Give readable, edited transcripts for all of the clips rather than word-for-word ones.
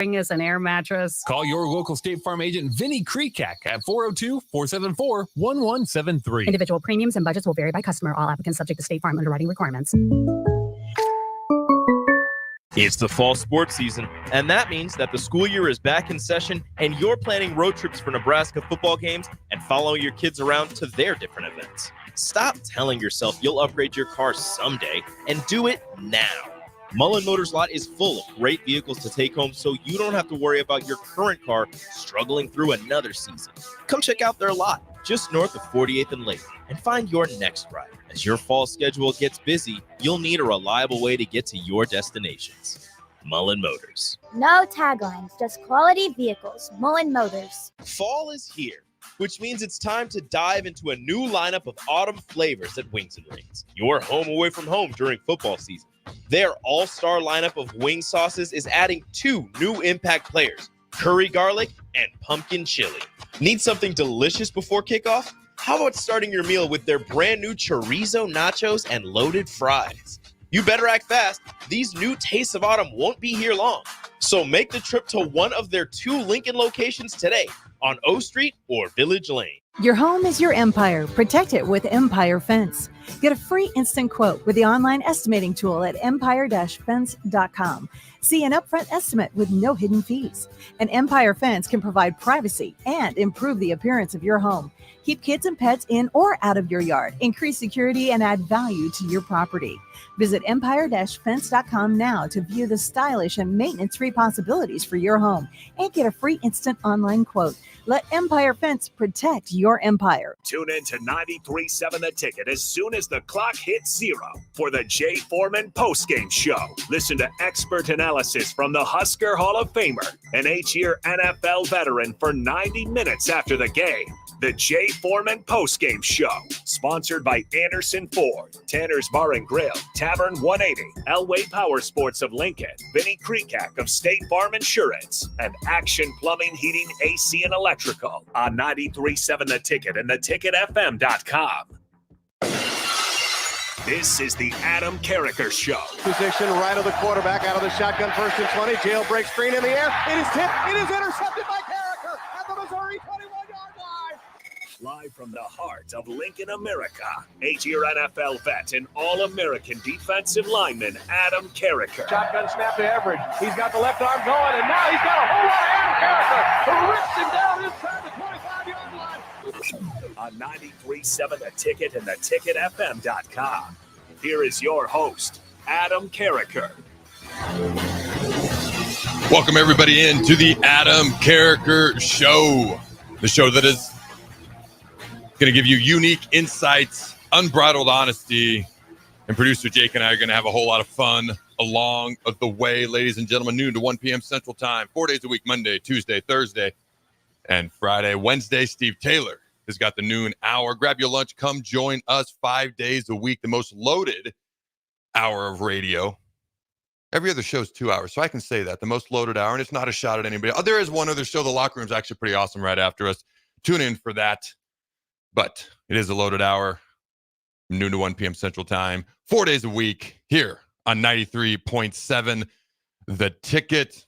Is an air mattress. Call your local State Farm agent, Vinny Krekak, at 402-474-1173. Individual premiums and budgets will vary by customer. All applicants subject to State Farm underwriting requirements. It's the fall sports season, and that means that the school year is back in session and you're planning road trips for Nebraska football games and following your kids around to their different events. Stop telling yourself you'll upgrade your car someday and do it now. Mullen Motors lot is full of great vehicles to take home so you don't have to worry about your current car struggling through another season. Come check out their lot just north of 48th and Lake and find your next ride. As your fall schedule gets busy, you'll need a reliable way to get to your destinations. Mullen Motors. No taglines, just quality vehicles. Mullen Motors. Fall is here, which means it's time to dive into a new lineup of autumn flavors at Wings and Rings. Your home away from home during football season. Their all-star lineup of wing sauces is adding 2 new impact players, curry garlic and pumpkin chili. Need something delicious before kickoff? How about starting your meal with their brand new chorizo nachos and loaded fries? You better act fast. These new tastes of autumn won't be here long. So make the trip to one of their 2 Lincoln locations today on O Street or Village Lane. Your home is your empire. Protect it with Empire Fence. Get a free instant quote with the online estimating tool at empire-fence.com. See an upfront estimate with no hidden fees. An Empire Fence can provide privacy and improve the appearance of your home. Keep kids and pets in or out of your yard. Increase security and add value to your property. Visit empire-fence.com now to view the stylish and maintenance-free possibilities for your home and get a free instant online quote. Let Empire Fence protect your empire. Tune in to 93.7 The Ticket as soon as the clock hits 0 for the Jay Foreman postgame show. Listen to expert analysis from the Husker Hall of Famer, an 8-year NFL veteran, for 90 minutes after the game. The Jay Foreman postgame show, sponsored by Anderson Ford, Tanner's Bar and Grill, Tavern 180, Elway Power Sports of Lincoln, Vinny Krekak of State Farm Insurance, and Action Plumbing, Heating, AC, and Electrical on 93.7 The Ticket and theticketfm.com. This is the Adam Carriker Show. Position right of the quarterback, out of the shotgun, 1st and 20. Jailbreak screen in the air. It is tipped. It is intercepted by Carriker at the Missouri 21-yard line. Live from the heart of Lincoln, America, 8-year NFL vet and All-American defensive lineman Adam Carriker. Shotgun snap to Everidge. He's got the left arm going, and now he's got a whole lot of Adam Carriker who rips him down inside the 25-yard line. On 93.7 The Ticket and theticketfm.com. Here is your host, Adam Carriker. Welcome, everybody, into the Adam Carriker Show, the show that is going to give you unique insights, unbridled honesty, and producer Jake and I are going to have a whole lot of fun along the way, ladies and gentlemen. Noon to 1 p.m. Central Time, 4 days a week, Monday, Tuesday, Thursday, and Friday. Wednesday, Steve Taylor has got the noon hour. Grab your lunch. Come join us 5 days a week, the most loaded hour of radio. Every other show is 2 hours, so I can say that. The most loaded hour, and it's not a shot at anybody. Oh, there is one other show. The Locker Room's actually pretty awesome right after us. Tune in for that. But it is a loaded hour, noon to 1 p.m. Central Time, 4 days a week here on 93.7 The Ticket.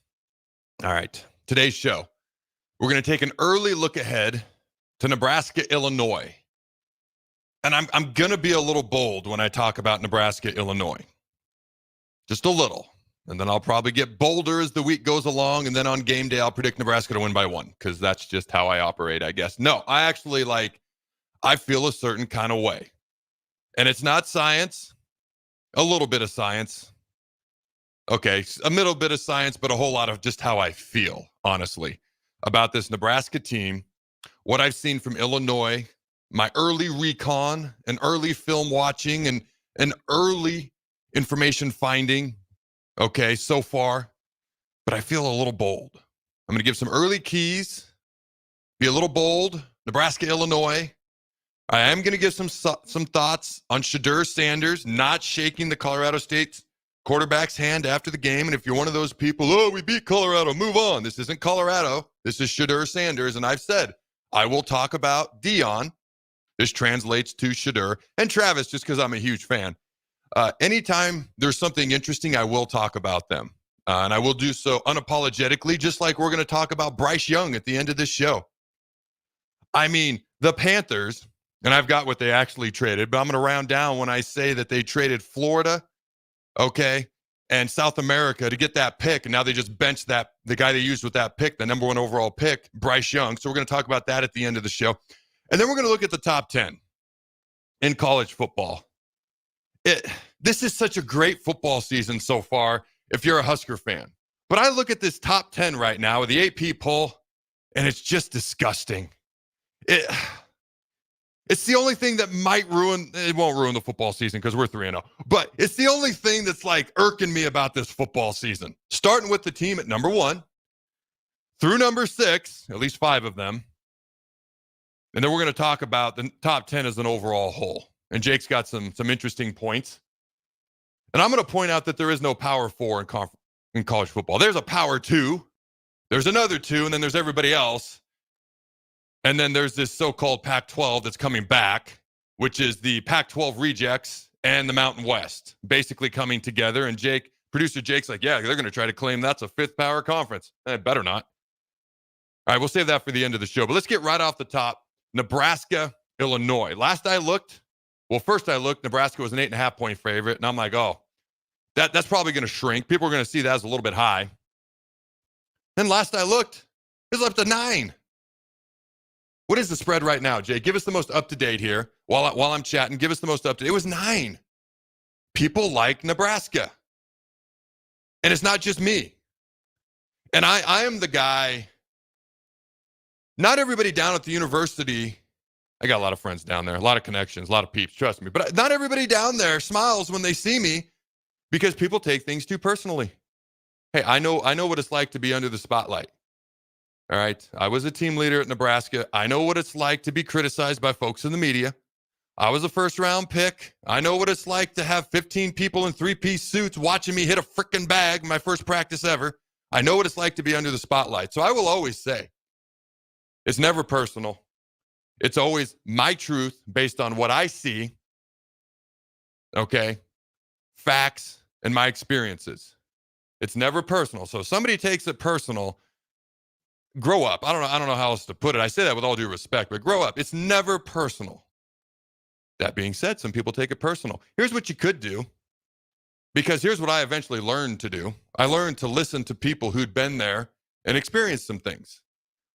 All right, today's show, we're going to take an early look ahead to Nebraska, Illinois. And I'm going to be a little bold when I talk about Nebraska, Illinois. Just a little. And then I'll probably get bolder as the week goes along. And then on game day, I'll predict Nebraska to win by 1 because that's just how I operate, I guess. No, I actually I feel a certain kind of way. And it's not science, a little bit of science. Okay, a little bit of science, but a whole lot of just how I feel, honestly, about this Nebraska team. What I've seen from Illinois, my early recon and early film watching and early information finding, okay, so far. But I feel a little bold. I'm going to give some early keys, be a little bold. Nebraska, Illinois. I am going to give some thoughts on Shadur Sanders not shaking the Colorado State quarterback's hand after the game. And if you're one of those people, oh, we beat Colorado, move on. This isn't Colorado. This is Shadur Sanders. And I've said, I will talk about Dion. This translates to Shedeur and Travis, just because I'm a huge fan. Anytime there's something interesting, I will talk about them. And I will do so unapologetically, just like we're going to talk about Bryce Young at the end of this show. I mean, the Panthers, and I've got what they actually traded, but I'm going to round down when I say that they traded Florida, okay, and South America to get that pick, and now they just benched the guy they used with that pick, the number 1 overall pick, Bryce Young. So we're going to talk about that at the end of the show. And then we're going to look at the top 10 in college football. This is such a great football season so far if you're a Husker fan. But I look at this top 10 right now with the AP poll, and it's just disgusting. It's the only thing that might it won't ruin the football season because we're 3-0. But it's the only thing that's like irking me about this football season. Starting with the team at number 1 through number 6, at least 5 of them. And then we're going to talk about the top 10 as an overall whole. And Jake's got some interesting points. And I'm going to point out that there is no power 4 in college football. There's a power 2. There's another 2, and then there's everybody else. And then there's this so-called Pac-12 that's coming back, which is the Pac-12 rejects and the Mountain West basically coming together. And producer Jake's like, yeah, they're going to try to claim that's a 5th power conference. Better not. All right, we'll save that for the end of the show. But let's get right off the top. Nebraska, Illinois. First I looked, Nebraska was an 8.5-point favorite. And I'm like, oh, that's probably going to shrink. People are going to see that as a little bit high. Then last I looked, it's up to 9. What is the spread right now, Jay? Give us the most up-to-date here. While I'm chatting, give us the most up-to-date. It was 9. People like Nebraska. And it's not just me. And I am the guy, not everybody down at the university, I got a lot of friends down there, a lot of connections, a lot of peeps, trust me. But not everybody down there smiles when they see me because people take things too personally. Hey, I know what it's like to be under the spotlight. All right. I was a team leader at Nebraska. I know what it's like to be criticized by folks in the media. I was a 1st-round pick. I know what it's like to have 15 people in 3-piece suits watching me hit a freaking bag my first practice ever. I know what it's like to be under the spotlight. So I will always say, it's never personal. It's always my truth based on what I see. Okay. Facts and my experiences. It's never personal. So if somebody takes it personal, grow up. I don't know how else to put it. I say that with all due respect, but grow up. It's never personal. That being said, some people take it personal. Here's what you could do, because here's what I eventually learned to do. I learned to listen to people who'd been there and experienced some things.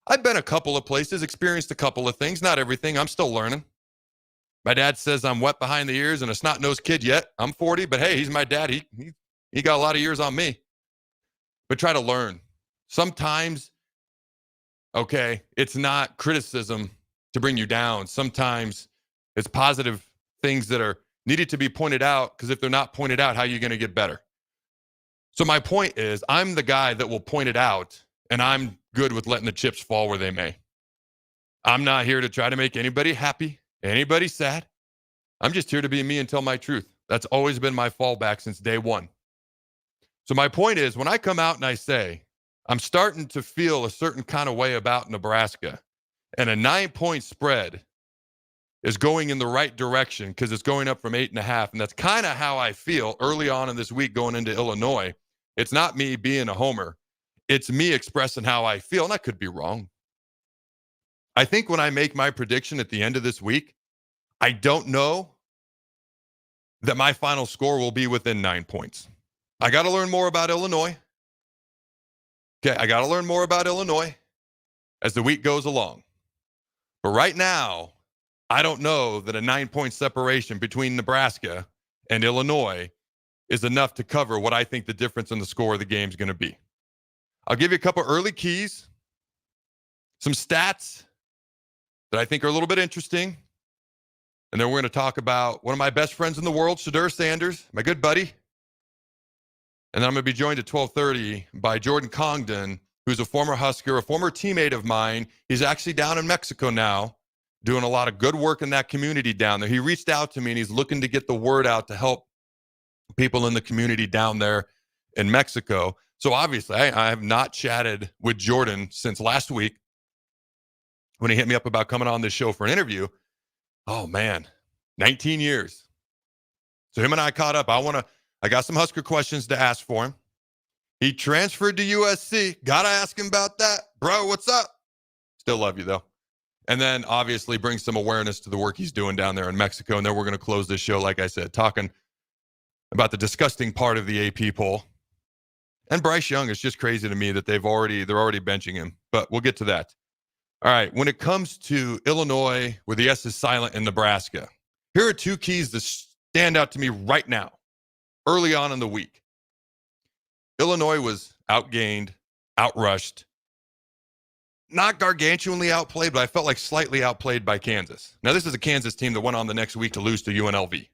I've been a couple of places, experienced a couple of things, not everything. I'm still learning. My dad says I'm wet behind the ears and a snot-nosed kid yet. I'm 40, but hey, he's my dad. He got a lot of years on me. But try to learn. Sometimes, okay, it's not criticism to bring you down. Sometimes it's positive things that are needed to be pointed out, because if they're not pointed out, how are you going to get better? So my point is, I'm the guy that will point it out, and I'm good with letting the chips fall where they may. I'm not here to try to make anybody happy, anybody sad. I'm just here to be me and tell my truth. That's always been my fallback since day one. So my point is, when I come out and I say, I'm starting to feel a certain kind of way about Nebraska, and a 9-point spread is going in the right direction because it's going up from 8.5. And that's kind of how I feel early on in this week going into Illinois. It's not me being a homer. It's me expressing how I feel. And I could be wrong. I think when I make my prediction at the end of this week, I don't know that my final score will be within 9 points. I got to learn more about Illinois. Okay, I got to learn more about Illinois as the week goes along. But right now, I don't know that a 9-point separation between Nebraska and Illinois is enough to cover what I think the difference in the score of the game is going to be. I'll give you a couple early keys, some stats that I think are a little bit interesting. And then we're going to talk about one of my best friends in the world, Shadur Sanders, my good buddy. And then I'm going to be joined at 12:30 by Jordan Congdon, who's a former Husker, a former teammate of mine. He's actually down in Mexico now, doing a lot of good work in that community down there. He reached out to me, and he's looking to get the word out to help people in the community down there in Mexico. So obviously, I have not chatted with Jordan since last week when he hit me up about coming on this show for an interview. Oh, man, 19 years. So him and I caught up. I got some Husker questions to ask for him. He transferred to USC. Gotta ask him about that. Bro, what's up? Still love you, though. And then, obviously, bring some awareness to the work he's doing down there in Mexico. And then we're going to close this show, like I said, talking about the disgusting part of the AP poll. And Bryce Young is just crazy to me that they're already benching him. But we'll get to that. All right, when it comes to Illinois, where the S is silent, and Nebraska, here are two keys that stand out to me right now, early on in the week. Illinois was outgained, outrushed, not gargantuanly outplayed, but I felt like slightly outplayed by Kansas. Now, this is a Kansas team that went on the next week to lose to UNLV.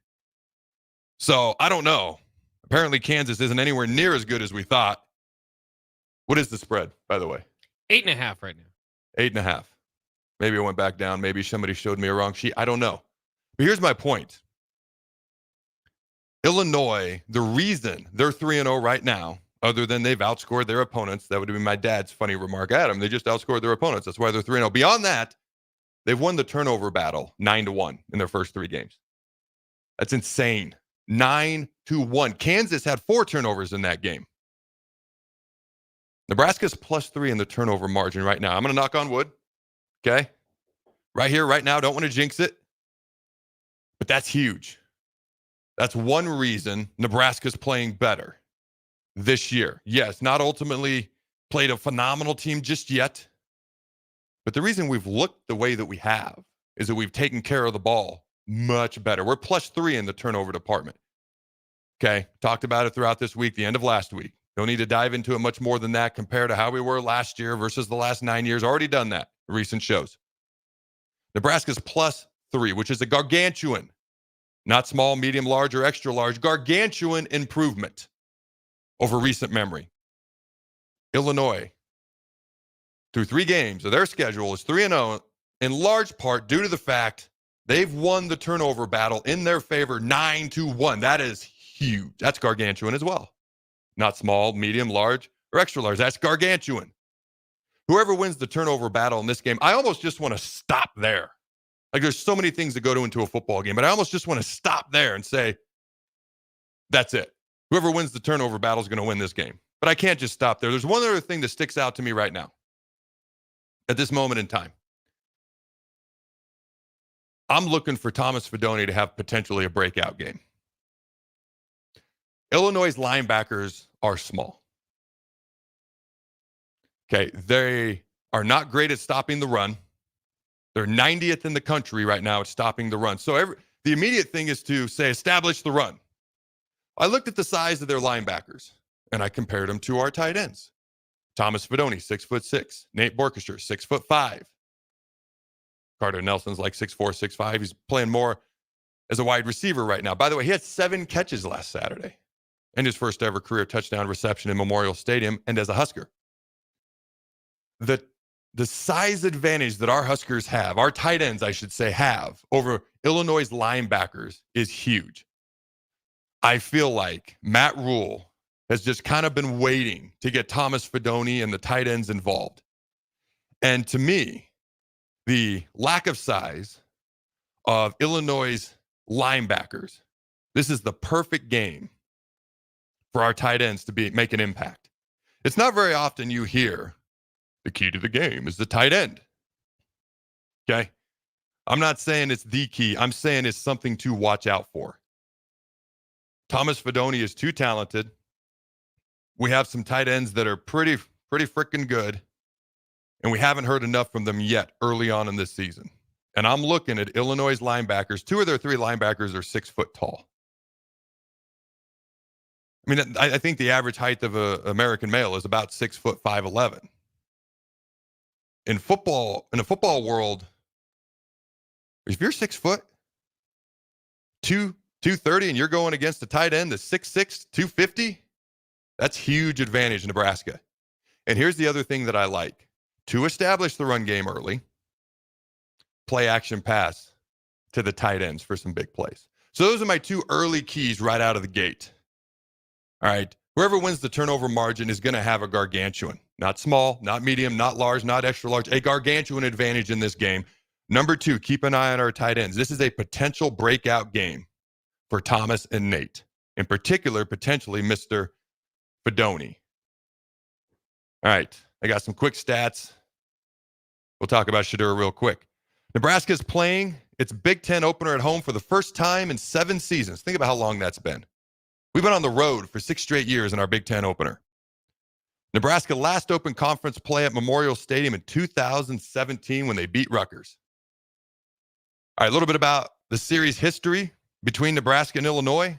So, I don't know. Apparently, Kansas isn't anywhere near as good as we thought. What is the spread, by the way? 8.5 right now. 8.5. Maybe it went back down. Maybe somebody showed me a wrong sheet. I don't know. But here's my point. Illinois, the reason they're 3-0 right now, other than they've outscored their opponents, that would be my dad's funny remark at them. They just outscored their opponents. That's why they're 3-0. Beyond that, they've won the turnover battle 9-1 in their first 3 games. That's insane. 9-1. Kansas had 4 turnovers in that game. Nebraska's +3 in the turnover margin right now. I'm going to knock on wood. Okay? Right here, right now. Don't want to jinx it. But that's huge. That's one reason Nebraska's playing better this year. Yes, not ultimately played a phenomenal team just yet. But the reason we've looked the way that we have is that we've taken care of the ball much better. We're +3 in the turnover department. Okay? Talked about it throughout this week, the end of last week. Don't need to dive into it much more than that compared to how we were last year versus the last 9 years. Already done that in recent shows. Nebraska's +3, which is a gargantuan, not small, medium, large, or extra large, gargantuan improvement over recent memory. Illinois, through 3 games of their schedule, is 3-0 in large part due to the fact they've won the turnover battle in their favor 9-1. That is huge. That's gargantuan as well. Not small, medium, large, or extra large. That's gargantuan. Whoever wins the turnover battle in this game, I almost just want to stop there. Like, there's so many things that go into a football game, but I almost just want to stop there and say, that's it. Whoever wins the turnover battle is going to win this game. But I can't just stop there. There's one other thing that sticks out to me right now at this moment in time. I'm looking for Thomas Fidone to have potentially a breakout game. Illinois' linebackers are small. Okay, they are not great at stopping the run. They're 90th in the country right now at stopping the run. So the immediate thing is to say, establish the run. I looked at the size of their linebackers, and I compared them to our tight ends. Thomas Fidone, 6'6". Nate Borchester, 6'5". Carter Nelson's like 6'4", 6'5". He's playing more as a wide receiver right now. By the way, he had 7 catches last Saturday and his first ever career touchdown reception in Memorial Stadium and as a Husker. The size advantage that our Huskers have, our tight ends, I should say, have over Illinois' linebackers is huge. I feel like Matt Rule has just kind of been waiting to get Thomas Fidone and the tight ends involved. And to me, the lack of size of Illinois' linebackers, this is the perfect game for our tight ends to make an impact. It's not very often you hear the key to the game is the tight end. Okay? I'm not saying it's the key. I'm saying it's something to watch out for. Thomas Fidone is too talented. We have some tight ends that are pretty freaking good, and we haven't heard enough from them yet early on in this season. And I'm looking at Illinois' linebackers. 2 of their 3 linebackers are 6 foot tall. I mean, I think the average height of an American male is about 6 foot 5'11". In a football world, if you're 6 foot, 230, and you're going against a tight end that's 6'6", 250, that's huge advantage in Nebraska. And here's the other thing that I like. To establish the run game early, play action pass to the tight ends for some big plays. So those are my 2 early keys right out of the gate. All right. Whoever wins the turnover margin is going to have a gargantuan. Not small, not medium, not large, not extra large. A gargantuan advantage in this game. Number 2, keep an eye on our tight ends. This is a potential breakout game for Thomas and Nate. In particular, potentially Mr. Fidone. All right. I got some quick stats. We'll talk about Shedeur real quick. Nebraska is playing its Big Ten opener at home for the first time in 7 seasons. Think about how long that's been. We've been on the road for 6 straight years in our Big Ten opener. Nebraska last opened conference play at Memorial Stadium in 2017 when they beat Rutgers. All right, a little bit about the series history between Nebraska and Illinois.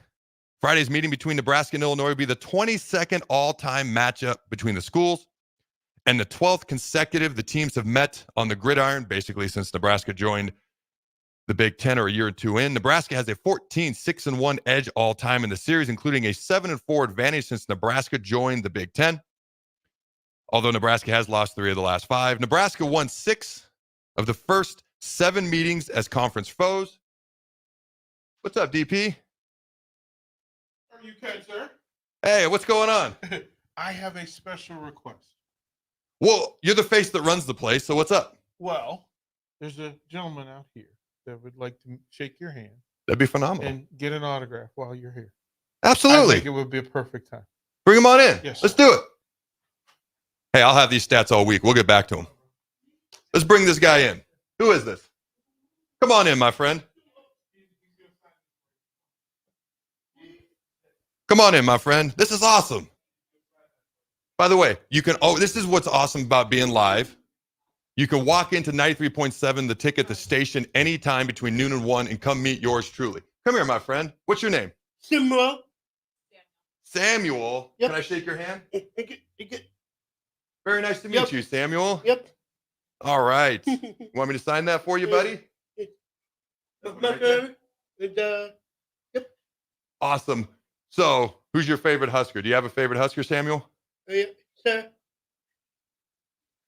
Friday's meeting between Nebraska and Illinois will be the 22nd all-time matchup between the schools and the 12th consecutive the teams have met on the gridiron, basically since Nebraska joined the Big Ten or a year or two in. Nebraska has a 14-6-1 edge all-time in the series, including a 7-4 advantage since Nebraska joined the Big Ten. Although Nebraska has lost 3 of the last 5. Nebraska won 6 of the first 7 meetings as conference foes. What's up, DP? Are you okay, sir? Hey, what's going on? I have a special request. Well, you're the face that runs the place, so what's up? Well, there's a gentleman out here that would like to shake your hand That'd be phenomenal. and get an autograph while you're here. Absolutely. I think it would be a perfect time. Bring him on in. Yes, Let's sir. do it. Hey, I'll have these stats all week. We'll get back to him. Let's bring this guy in. Who is this? Come on in, my friend. Come on in, my friend. This is awesome. By the way, this is what's awesome about being live. You can walk into 93.7, the ticket, the station, anytime between noon and 1 and come meet yours truly. Come here, my friend. What's your name? Samuel. Samuel. Yep. Can I shake your hand? Yep. Very nice to meet you, Samuel. Yep. All right. You want me to sign that for you, buddy? Yep. Awesome. So, who's your favorite Husker? Do you have a favorite Husker, Samuel? Sir.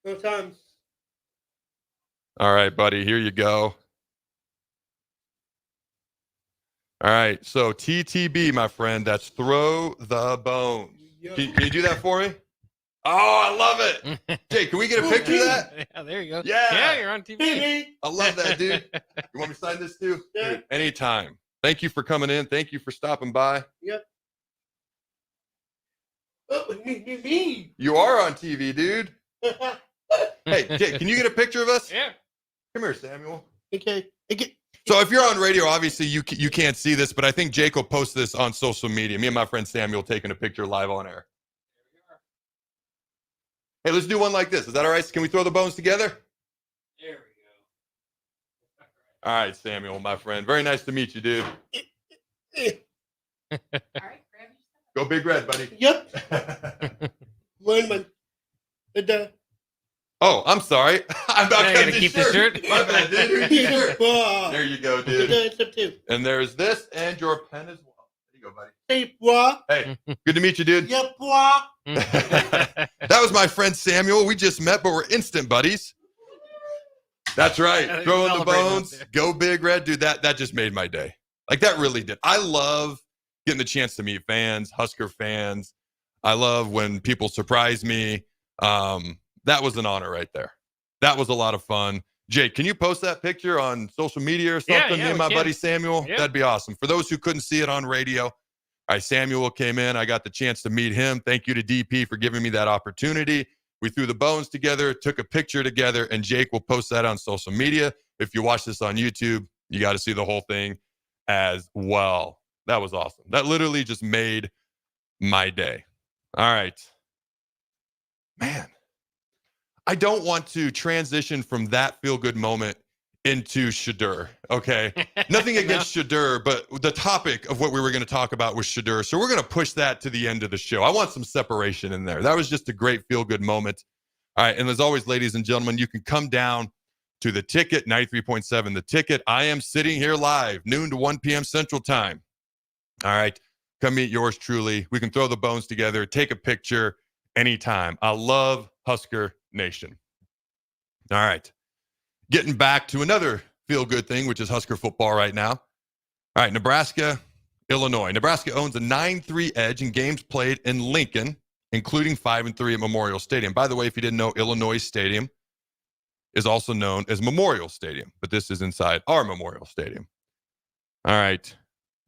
No times. All right, buddy. Here you go. All right. So, TTB, my friend. That's throw the bones. Can you do that for me? Oh, I love it. Jay, can we get a picture of that? Yeah, there you go. Yeah. Yeah, you're on TV. I love that, dude. You want me to sign this too? Yeah. Dude, anytime. Thank you for coming in. Thank you for stopping by. Yep. Oh, me. You are on TV, dude. Hey, Jay, can you get a picture of us? Yeah. Come here, Samuel. Okay. So if you're on radio, obviously you can't see this, but I think Jake will post this on social media. Me and my friend Samuel taking a picture live on air. Hey, let's do one like this. Is that all right? Can we throw the bones together? There we go. All right, Samuel, my friend. Very nice to meet you, dude. All right, grab Go Big Red, buddy. Yep. Oh, I'm sorry. I'm not Now you're gonna gonna keep the shirt? My bad, dude. Here's your shirt. There There you go, dude. And there's this and your pen as well. There you go, buddy. Hey, boy. Hey, good to meet you, dude. Yep, boy. That was my friend Samuel. We just met, but we're instant buddies. That's right. Yeah, Throwing the celebrating bones. up there. Go Big Red. Dude, that just made my day. Like, that really did. I love getting the chance to meet fans, Husker fans. I love when people surprise me. That was an honor right there. That was a lot of fun. Jake, can you post that picture on social media or something? Yeah, Me and we my can. buddy Samuel? Yeah. That'd be awesome. For those who couldn't see it on radio, all right, Samuel came in. I got the chance to meet him. Thank you to DP for giving me that opportunity. We threw the bones together, took a picture together, and Jake will post that on social media. If you watch this on YouTube, you got to see the whole thing as well. That was awesome. That literally just made my day. All right. Man, I don't want to transition from that feel-good moment into Shedeur, okay? Nothing against Shedeur, but the topic of what we were going to talk about was Shedeur. So we're going to push that to the end of the show. I want some separation in there. That was just a great feel-good moment. All right, and as always, ladies and gentlemen, you can come down to the ticket, 93.7 the ticket. I am sitting here live, noon to 1 p.m. Central Time. All right, come meet yours truly. We can throw the bones together, take a picture anytime. I love Husker Nation. All right. Getting back to another feel-good thing, which is Husker football right now. All right, Nebraska, Illinois. Nebraska owns a 9-3 edge in games played in Lincoln, including 5-3 at Memorial Stadium. By the way, if you didn't know, Illinois Stadium is also known as Memorial Stadium, but this is inside our Memorial Stadium. All right.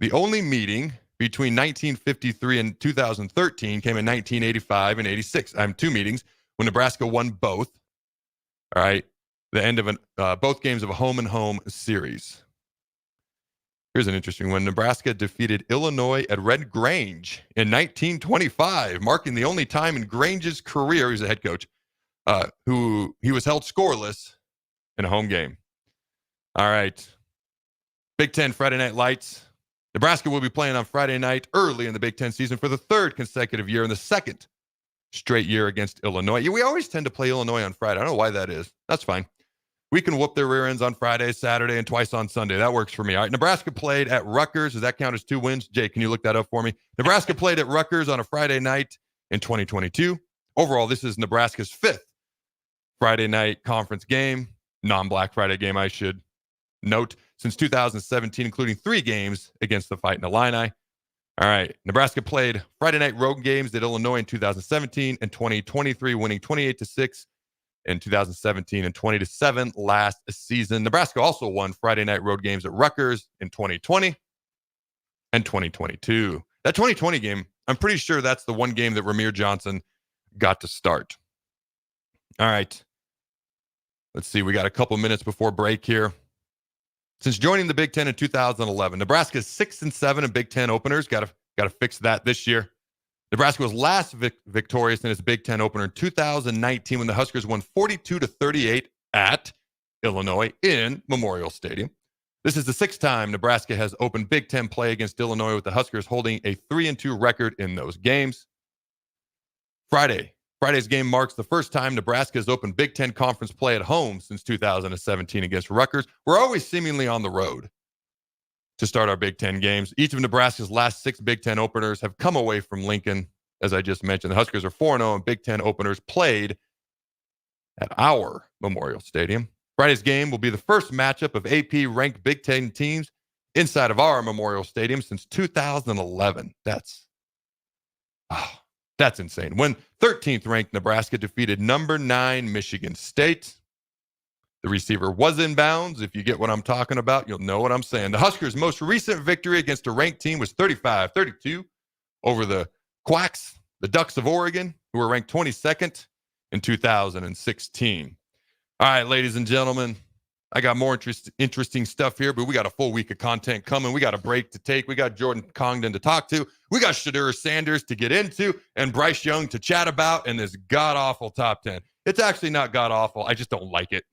The only meeting between 1953 and 2013 came in 1985 and 86. Two meetings when Nebraska won both. All right. The end of both games of a home-and-home series. Here's an interesting one. Nebraska defeated Illinois at Red Grange in 1925, marking the only time in Grange's career, he's a head coach, who he was held scoreless in a home game. All right. Big Ten Friday Night Lights. Nebraska will be playing on Friday night early in the Big Ten season for the third consecutive year and the second straight year against Illinois. We always tend to play Illinois on Friday. I don't know why that is. That's fine. We can whoop their rear ends on Friday, Saturday, and twice on Sunday. That works for me. All right, Nebraska played at Rutgers. Does that count as 2 wins? Jay, can you look that up for me? Nebraska played at Rutgers on a Friday night in 2022. Overall, this is Nebraska's 5th Friday night conference game, non-Black Friday game, I should note, since 2017, including 3 games against the Fighting Illini. All right, Nebraska played Friday night road games at Illinois in 2017 and 2023, winning 28-6 in 2017 and 20-7 last season. Nebraska also won Friday night road games at Rutgers in 2020 and 2022. That 2020 game, I'm pretty sure that's the one game that Ramir Johnson got to start. All right. Let's see. We got a couple minutes before break here. Since joining the Big Ten in 2011, Nebraska is 6-7 in Big Ten openers. Got to fix that this year. Nebraska was last victorious in its Big Ten opener in 2019 when the Huskers won 42-38 at Illinois in Memorial Stadium. This is the 6th time Nebraska has opened Big Ten play against Illinois, with the Huskers holding a 3-2 record in those games. Friday's game marks the first time Nebraska has opened Big Ten conference play at home since 2017 against Rutgers. We're always seemingly on the road to start our Big Ten games. Each of Nebraska's last 6 Big Ten openers have come away from Lincoln, as I just mentioned. The Huskers are 4-0 in Big Ten openers played at our Memorial Stadium. Friday's game will be the first matchup of AP-ranked Big Ten teams inside of our Memorial Stadium since 2011. That's insane. When 13th ranked Nebraska defeated number 9 Michigan State. The receiver was in bounds. If you get what I'm talking about, you'll know what I'm saying. The Huskers' most recent victory against a ranked team was 35-32 over the Quacks, the Ducks of Oregon, who were ranked 22nd in 2016. All right, ladies and gentlemen, I got more interesting stuff here, but we got a full week of content coming. We got a break to take. We got Jordan Congdon to talk to. We got Shadur Sanders to get into and Bryce Young to chat about, and this god-awful top 10. It's actually not god-awful. I just don't like it,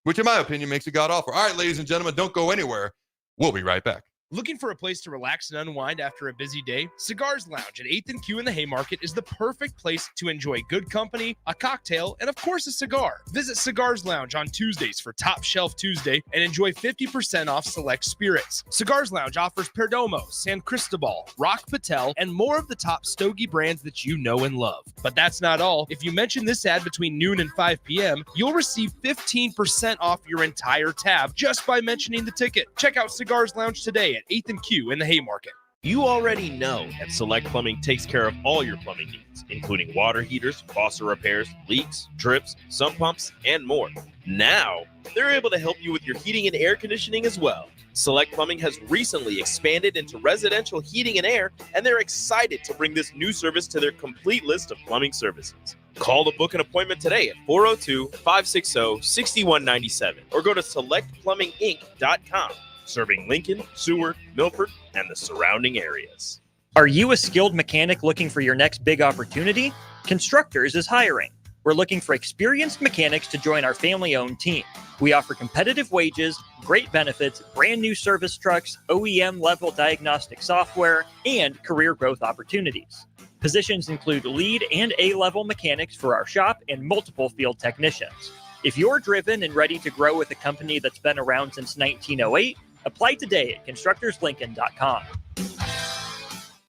which in my opinion makes it god-awful. All right, ladies and gentlemen, don't go anywhere. We'll be right back. Looking for a place to relax and unwind after a busy day? Cigars Lounge at 8th and Q in the Haymarket is the perfect place to enjoy good company, a cocktail, and of course a cigar. Visit Cigars Lounge on Tuesdays for Top Shelf Tuesday and enjoy 50% off select spirits. Cigars Lounge offers Perdomo, San Cristobal, Rock Patel, and more of the top stogie brands that you know and love. But that's not all. If you mention this ad between noon and 5 p.m., you'll receive 15% off your entire tab just by mentioning the ticket. Check out Cigars Lounge today at 8th and Q in the Haymarket. You already know that Select Plumbing takes care of all your plumbing needs, including water heaters, faucet repairs, leaks, drips, sump pumps, and more. Now, they're able to help you with your heating and air conditioning as well. Select Plumbing has recently expanded into residential heating and air, and they're excited to bring this new service to their complete list of plumbing services. Call to book an appointment today at 402-560-6197 or go to selectplumbinginc.com. Serving Lincoln, Seward, Milford, and the surrounding areas. Are you a skilled mechanic looking for your next big opportunity? Constructors is hiring. We're looking for experienced mechanics to join our family-owned team. We offer competitive wages, great benefits, brand new service trucks, OEM-level diagnostic software, and career growth opportunities. Positions include lead and A-level mechanics for our shop and multiple field technicians. If you're driven and ready to grow with a company that's been around since 1908, apply today at constructorslincoln.com.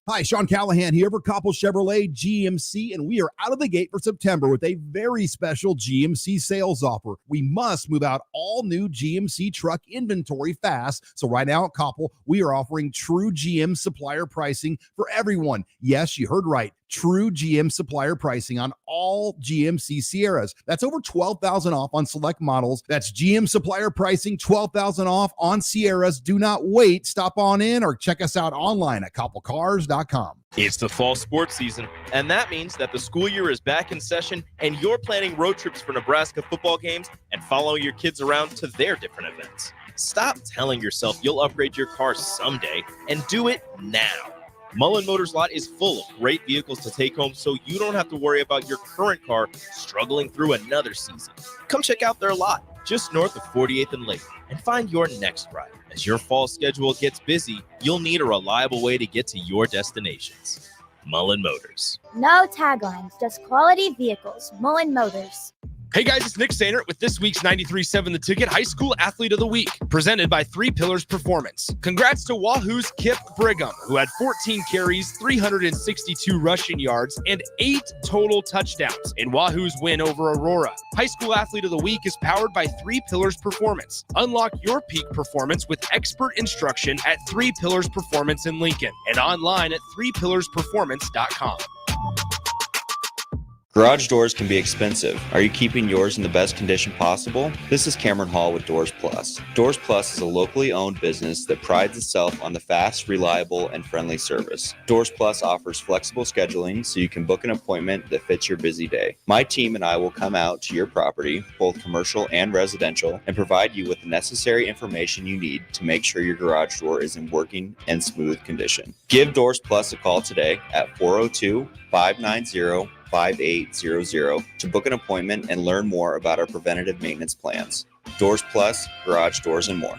Hi, Sean Callahan here for Koppel Chevrolet GMC, and we are out of the gate for September with a very special GMC sales offer. We must move out all new GMC truck inventory fast. So right now at Koppel, we are offering true GM supplier pricing for everyone. Yes, you heard right. true GM supplier pricing on all GMC Sierras. That's over $12,000 off on select models. That's GM supplier pricing, $12,000 off on Sierras. Do not wait. Stop on in or check us out online at copplecars.com. It's the fall sports season, and that means that the school year is back in session and you're planning road trips for Nebraska football games and following your kids around to their different events. Stop telling yourself you'll upgrade your car someday and do it now. Mullen Motors Lot is full of great vehicles to take home so you don't have to worry about your current car struggling through another season. Come check out their lot just north of 48th and Lake and find your next ride. As your fall schedule gets busy, you'll need a reliable way to get to your destinations. Mullen Motors. No taglines, just quality vehicles. Mullen Motors. Hey guys, it's Nick Sainer with this week's 93.7 The Ticket High School Athlete of the Week, presented by 3 Pillars Performance. Congrats to Wahoo's Kip Brigham, who had 14 carries, 362 rushing yards, and 8 total touchdowns in Wahoo's win over Aurora. High School Athlete of the Week is powered by 3 Pillars Performance. Unlock your peak performance with expert instruction at 3 Pillars Performance in Lincoln and online at 3pillarsperformance.com. Garage doors can be expensive. Are you keeping yours in the best condition possible? This is Cameron Hall with Doors Plus. Doors Plus is a locally owned business that prides itself on the fast, reliable, and friendly service. Doors Plus offers flexible scheduling so you can book an appointment that fits your busy day. My team and I will come out to your property, both commercial and residential, and provide you with the necessary information you need to make sure your garage door is in working and smooth condition. Give Doors Plus a call today at 402-590-5800 to book an appointment and learn more about our preventative maintenance plans. Doors Plus, garage doors, and more.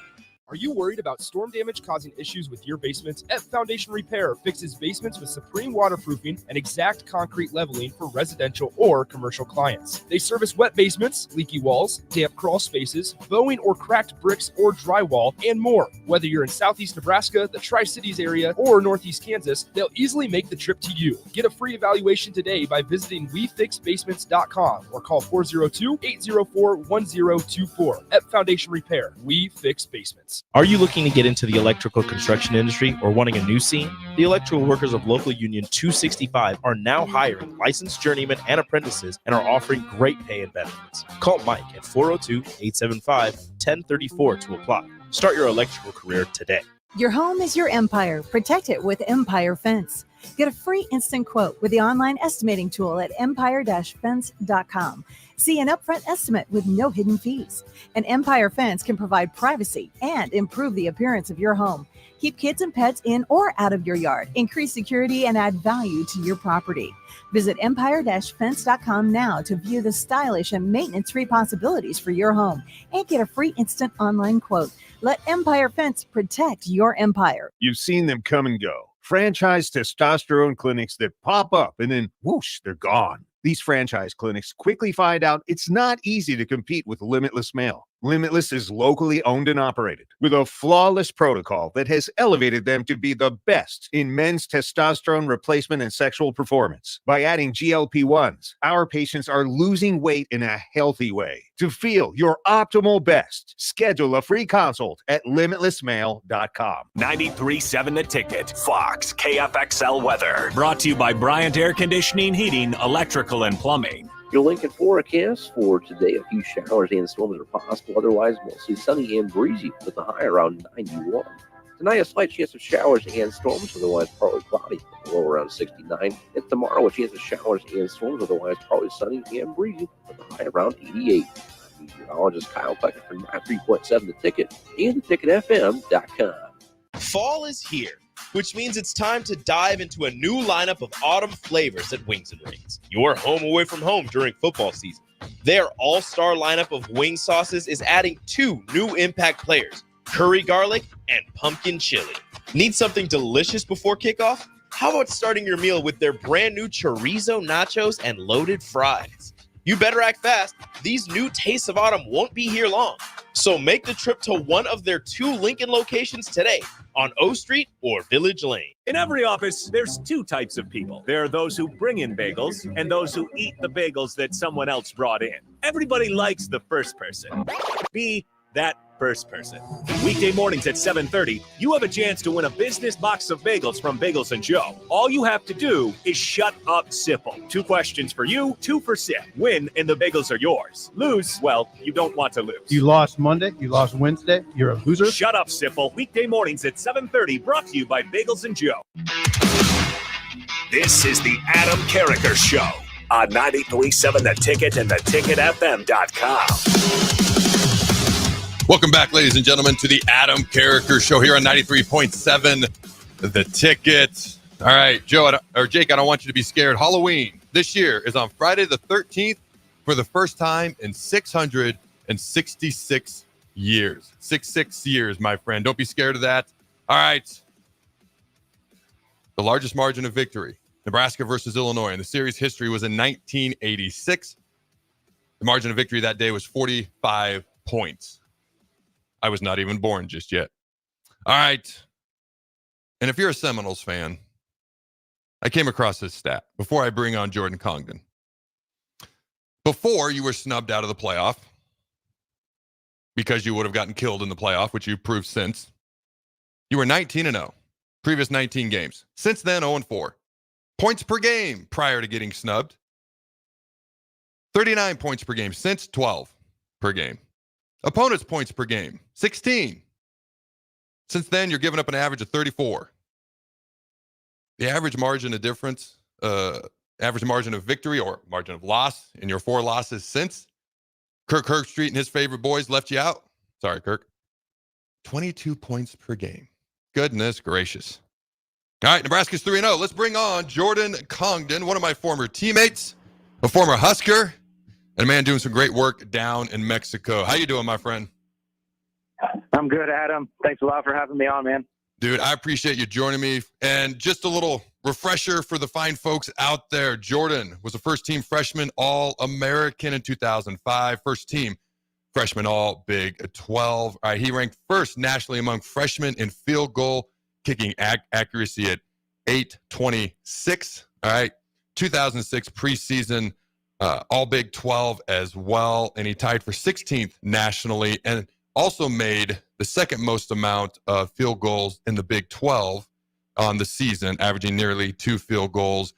Are you worried about storm damage causing issues with your basement? F Foundation Repair fixes basements with supreme waterproofing and exact concrete leveling for residential or commercial clients. They service wet basements, leaky walls, damp crawl spaces, bowing or cracked bricks or drywall, and more. Whether you're in Southeast Nebraska, the Tri-Cities area, or Northeast Kansas, they'll easily make the trip to you. Get a free evaluation today by visiting WeFixBasements.com or call 402-804-1024. F Foundation Repair. We fix basements. Are you looking to get into the electrical construction industry or wanting a new scene? The electrical workers of local union 265 are now hiring licensed journeymen and apprentices and are offering great pay and benefits. Call Mike at 402-875-1034 to apply. Start your electrical career today. Your home is your empire. Protect it with Empire Fence. Get a free instant quote with the online estimating tool at empire-fence.com. See an upfront estimate with no hidden fees. An Empire Fence can provide privacy and improve the appearance of your home. Keep kids and pets in or out of your yard. Increase security and add value to your property. Visit empire-fence.com now to view the stylish and maintenance-free possibilities for your home and get a free instant online quote. Let Empire Fence protect your empire. You've seen them come and go. Franchise testosterone clinics that pop up and then whoosh, they're gone. These franchise clinics quickly find out it's not easy to compete with Limitless Male. Limitless is locally owned and operated with a flawless protocol that has elevated them to be the best in men's testosterone replacement and sexual performance. By adding GLP-1s, our patients are losing weight in a healthy way. To feel your optimal best, schedule a free consult at limitlessmale.com. 93.7 The Ticket, Fox, KFXL weather. Brought to you by Bryant Air Conditioning, Heating, Electrical, and Plumbing. Your Lincoln forecast for today, a few showers and storms are possible. Otherwise, mostly sunny and breezy with a high around 91. Tonight, a slight chance of showers and storms, otherwise partly cloudy, low around 69. And tomorrow, a chance of showers and storms, otherwise partly sunny and breezy with a high around 88. Meteorologist Kyle Becker from 93.7 The Ticket and theticketfm.com. Fall is here, which means it's time to dive into a new lineup of autumn flavors at Wings and Rings. Your home away from home during football season. Their all-star lineup of wing sauces is adding 2 new impact players, curry garlic and pumpkin chili. Need something delicious before kickoff? How about starting your meal with their brand new chorizo nachos and loaded fries? You better act fast. These new tastes of autumn won't be here long. So make the trip to one of their 2 Lincoln locations today on O Street or Village Lane. In every office, there's 2 types of people. There are those who bring in bagels and those who eat the bagels that someone else brought in. Everybody likes the first person. Be that first person. Weekday mornings at 7:30, you have a chance to win a business box of bagels from Bagels & Joe. All you have to do is shut up, Sipple. 2 questions for you, 2 for Sip. Win, and the bagels are yours. Lose, well, you don't want to lose. You lost Monday, you lost Wednesday, you're a loser. Shut up, Sipple. Weekday mornings at 7:30, brought to you by Bagels & Joe. This is the Adam Carriker Show on 93.7 The Ticket and theticketfm.com. Welcome back, ladies and gentlemen, to the Adam Carriker Show here on 93.7 The Ticket. All right, Jake, I don't want you to be scared. Halloween this year is on Friday the 13th for the first time in 666 years. 66 years, my friend. Don't be scared of that. All right. The largest margin of victory, Nebraska versus Illinois, in the series history was in 1986. The margin of victory that day was 45 points. I was not even born just yet. All right. And if you're a Seminoles fan, I came across this stat before I bring on Jordan Congdon. Before you were snubbed out of the playoff because you would have gotten killed in the playoff, which you've proved since, you were 19-0, previous 19 games. Since then, 0-4. Points per game prior to getting snubbed. 39 points per game since 12 per game. Opponents' points per game, 16. Since then, you're giving up an average of 34. The average margin of difference, average margin of victory or margin of loss in your 4 losses since Kirk Herbstreit and his favorite boys left you out. Sorry, Kirk. 22 points per game. Goodness gracious. All right, Nebraska's 3-0. Let's bring on Jordan Congdon, one of my former teammates, a former Husker, and a man doing some great work down in Mexico. How you doing, my friend? I'm good, Adam. Thanks a lot for having me on, man. Dude, I appreciate you joining me. And just a little refresher for the fine folks out there. Jordan was a first-team freshman All-American in 2005. First-team freshman All-Big 12. All right, he ranked first nationally among freshmen in field goal kicking accuracy at 826. All right, 2006 preseason All-Big 12 as well, and he tied for 16th nationally and also made the second most amount of field goals in the Big 12 on the season, averaging nearly 2 field goals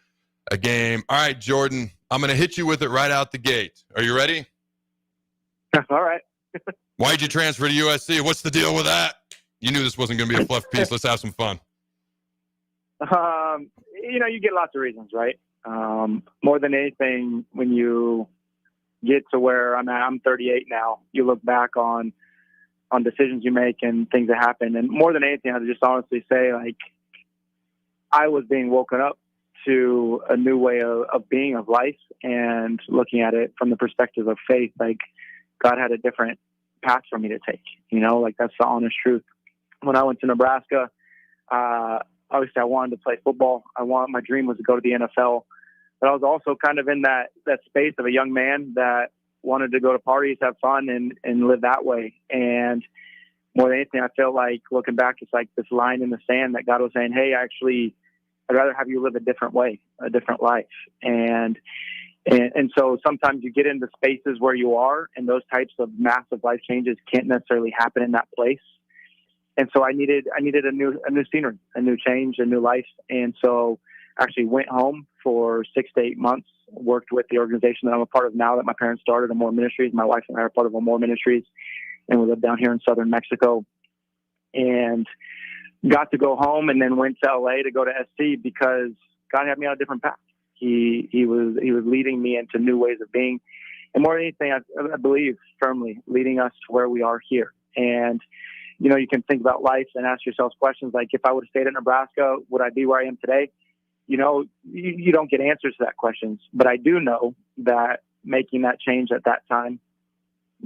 a game. All right, Jordan, I'm going to hit you with it right out the gate. Are you ready? All right. Why'd you transfer to USC? What's the deal with that? You knew this wasn't going to be a fluff piece. Let's have some fun. You get lots of reasons, right? More than anything, when you get to where I'm at, I'm 38 now, you look back on decisions you make and things that happen. And more than anything, I would just honestly say, like, I was being woken up to a new way of being, of life, and looking at it from the perspective of faith. Like, God had a different path for me to take, like, that's the honest truth. When I went to Nebraska, obviously I wanted to play football. My dream was to go to the NFL, but I was also kind of in that space of a young man that wanted to go to parties, have fun, and live that way. And more than anything, I felt like, looking back, it's like this line in the sand that God was saying, hey, actually, I'd rather have you live a different way, a different life. And so sometimes you get into spaces where you are, and those types of massive life changes can't necessarily happen in that place. And so I needed a new scenery, a new change, a new life. And so actually went home for 6 to 8 months, worked with the organization that I'm a part of now that my parents started, Amore Ministries. My wife and I are part of Amore Ministries, and we live down here in southern Mexico. And got to go home, and then went to LA to go to SC because God had me on a different path. He was leading me into new ways of being. And more than anything, I believe firmly leading us to where we are here. And you can think about life and ask yourselves questions like, if I would have stayed in Nebraska, would I be where I am today? You don't get answers to that questions. But I do know that making that change at that time,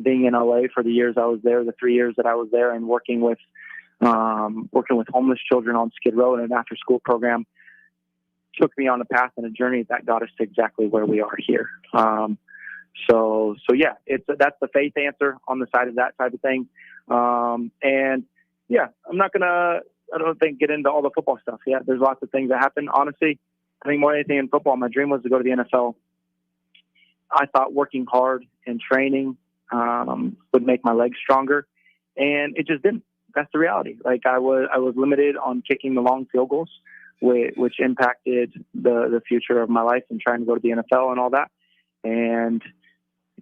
being in LA for the years I was there, the 3 years that I was there, and working with homeless children on Skid Row in an after-school program, took me on a path and a journey that got us to exactly where we are here. So yeah, that's the faith answer on the side of that type of thing. And yeah, I'm not gonna, I don't think, get into all the football stuff. Yeah, there's lots of things that happen. Honestly, I think more than anything in football, my dream was to go to the NFL. I thought working hard and training would make my legs stronger. And it just didn't. That's the reality. Like I was limited on kicking the long field goals, which impacted the future of my life and trying to go to the NFL and all that. And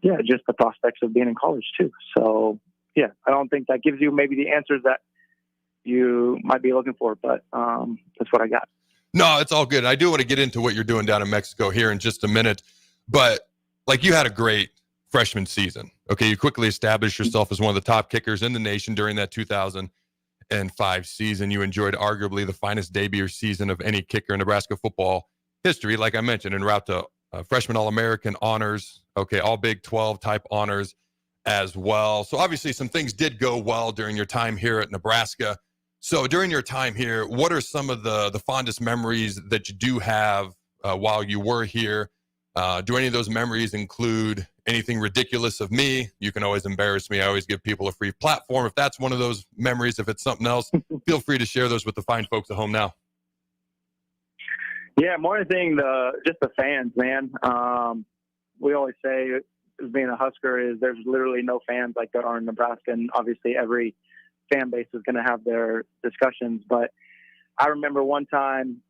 yeah, just the prospects of being in college too. So yeah, I don't think that gives you maybe the answers that you might be looking for, but that's what I got. No, it's all good. I do want to get into what you're doing down in Mexico here in just a minute, but like you had a great freshman season. Okay, you quickly established yourself as one of the top kickers in the nation during that 2005 season. You enjoyed arguably the finest debut season of any kicker in Nebraska football history. Like I mentioned, en route to freshman All-American honors, okay, all Big 12 type honors as well. So obviously some things did go well during your time here at Nebraska. So during your time here, what are some of the fondest memories that you do have while you were here? Do any of those memories include anything ridiculous of me? You can always embarrass me. I always give people a free platform. If that's one of those memories, if it's something else, feel free to share those with the fine folks at home now. Yeah, more than just the fans, man. We always say, as being a Husker, is there's literally no fans like there are in Nebraska, and obviously every fan base is going to have their discussions. But I remember one time,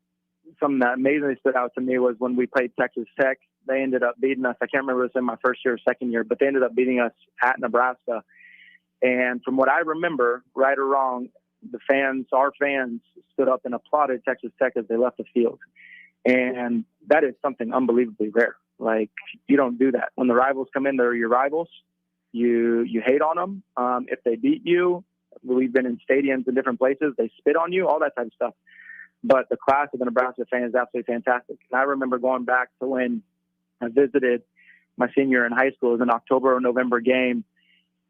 something that amazingly stood out to me was when we played Texas Tech. They ended up beating us. I can't remember if it was in my first year or second year, but they ended up beating us at Nebraska. And from what I remember, right or wrong, our fans stood up and applauded Texas Tech as they left the field. And that is something unbelievably rare. Like, you don't do that. When the rivals come in, they're your rivals. You hate on them. If they beat you, we've been in stadiums in different places, they spit on you, all that type of stuff. But the class of the Nebraska fans is absolutely fantastic. And I remember going back to when I visited my senior year in high school. It was an October or November game.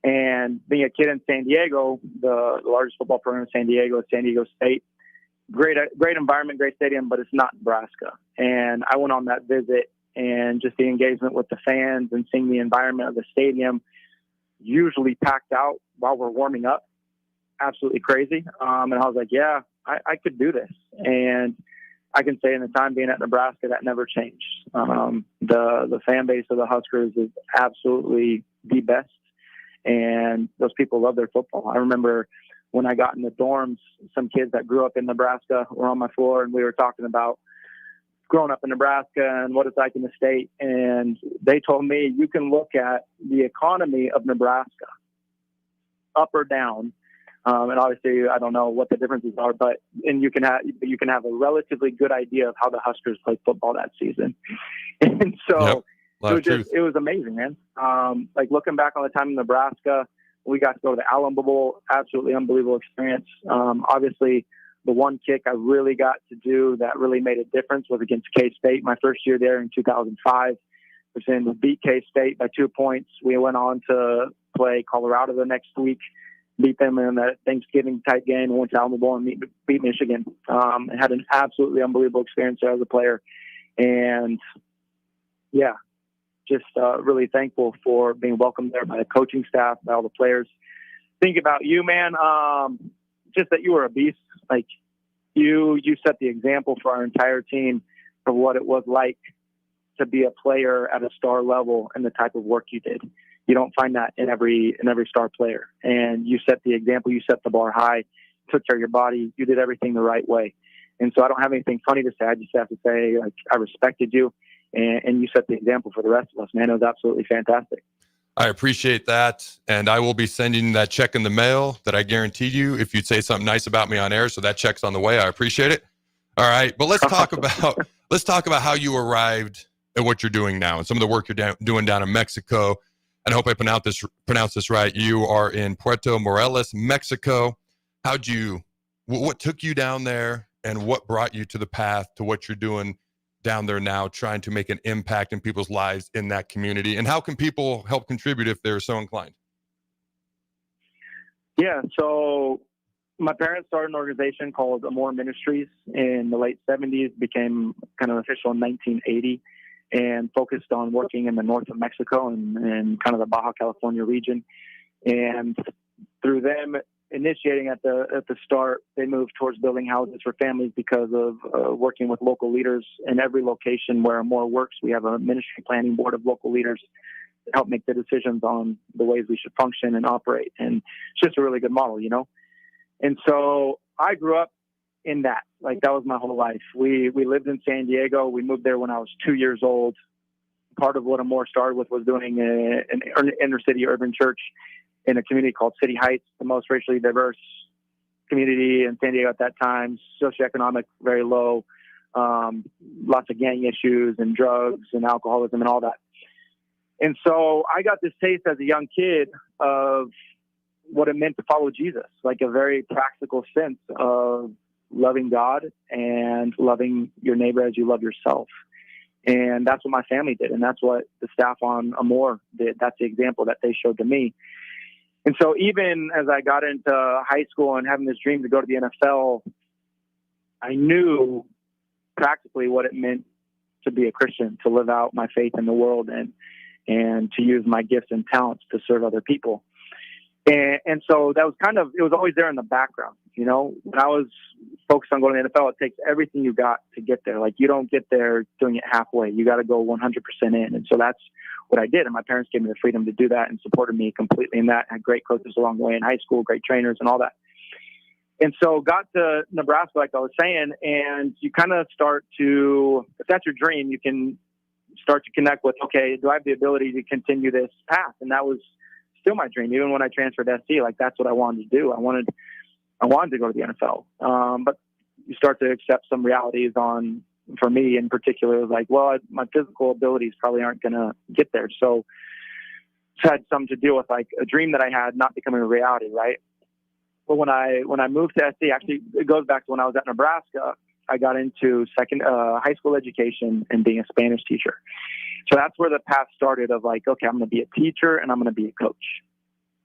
And being a kid in San Diego, the largest football program in San Diego is San Diego State. Great environment, great stadium, but it's not Nebraska. And I went on that visit, and just the engagement with the fans and seeing the environment of the stadium, usually packed out while we're warming up. Absolutely crazy. And I was like, yeah, I could do this. And I can say in the time being at Nebraska, that never changed. The fan base of the Huskers is absolutely the best. And those people love their football. I remember when I got in the dorms, some kids that grew up in Nebraska were on my floor, and we were talking about growing up in Nebraska and what it's like in the state. And they told me, you can look at the economy of Nebraska up or down. And obviously, I don't know what the differences are, but you can have a relatively good idea of how the Huskers played football that season. And so it was amazing, man. Like looking back on the time in Nebraska, we got to go to the Alamo Bowl, absolutely unbelievable experience. Obviously, the one kick I really got to do that really made a difference was against K-State. My first year there in 2005, we beat K-State by 2 points. We went on to play Colorado the next week, beat them in that Thanksgiving type game, and went to Alamo Bowl and beat Michigan. And had an absolutely unbelievable experience there as a player. And yeah, just really thankful for being welcomed there by the coaching staff, by all the players. Think about you, man. Just that you were a beast. Like you set the example for our entire team for what it was like to be a player at a star level and the type of work you did. You don't find that in every star player. And you set the example. You set the bar high. Took care of your body. You did everything the right way. And so I don't have anything funny to say. I just have to say, like, I respected you, and you set the example for the rest of us, man. It was absolutely fantastic. I appreciate that. And I will be sending that check in the mail that I guaranteed you if you'd say something nice about me on air. So that check's on the way. I appreciate it. All right. But let's talk about how you arrived at what you're doing now and some of the work you're doing down in Mexico. And I hope I pronounce this right. You are in Puerto Morelos, Mexico. What took you down there, and what brought you to the path to what you're doing down there now, trying to make an impact in people's lives in that community? And how can people help contribute if they're so inclined? Yeah, so my parents started an organization called Amor Ministries in the late 70s, became kind of official in 1980, and focused on working in the north of Mexico and kind of the Baja California region. And through them initiating at the start, they moved towards building houses for families because of working with local leaders in every location where Amor works. We have a ministry planning board of local leaders help make the decisions on the ways we should function and operate. And it's just a really good model, you know? And so I grew up in that. Like, that was my whole life. We lived in San Diego. We moved there when I was 2 years old. Part of what Amore started with was doing an inner city urban church in a community called City Heights, the most racially diverse community in San Diego at that time, socioeconomic, very low, lots of gang issues and drugs and alcoholism and all that. And so I got this taste as a young kid of what it meant to follow Jesus, like a very practical sense of loving God and loving your neighbor as you love yourself. And that's what my family did. And that's what the staff on Amore did. That's the example that they showed to me. And so even as I got into high school and having this dream to go to the NFL, I knew practically what it meant to be a Christian, to live out my faith in the world and to use my gifts and talents to serve other people. And so that was it was always there in the background. You know, when I was focused on going to the NFL, it takes everything you got to get there. Like, you don't get there doing it halfway. You got to go 100% in. And so that's what I did. And my parents gave me the freedom to do that and supported me completely in that. I had great coaches along the way in high school, great trainers and all that. And so got to Nebraska, like I was saying, and you kind of start to, if that's your dream, you can start to connect with, okay, do I have the ability to continue this path? And that was still my dream. Even when I transferred to SC, like, that's what I wanted to do. I wanted to go to the NFL. But you start to accept some realities for me in particular, like, well, my physical abilities probably aren't going to get there. So it's had something to deal with, like, a dream that I had not becoming a reality, right? But when I moved to SC, actually, it goes back to when I was at Nebraska. I got into high school education and being a Spanish teacher. So that's where the path started of, like, okay, I'm going to be a teacher and I'm going to be a coach.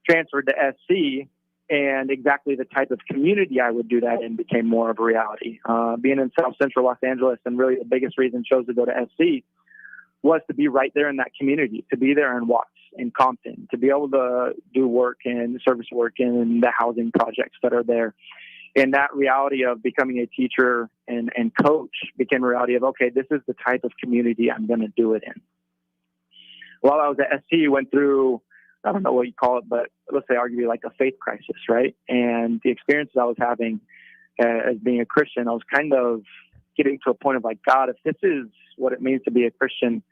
Transferred to SC, and exactly the type of community I would do that in became more of a reality. Being in South Central Los Angeles, and really the biggest reason I chose to go to SC was to be right there in that community, to be there in Watts, in Compton, to be able to do work and service work in the housing projects that are there. And that reality of becoming a teacher and coach became a reality of, okay, this is the type of community I'm going to do it in. While I was at SC, went through, I don't know what you call it, but let's say arguably like a faith crisis, right? And the experiences I was having as being a Christian, I was kind of getting to a point of, like, God, if this is what it means to be a Christian,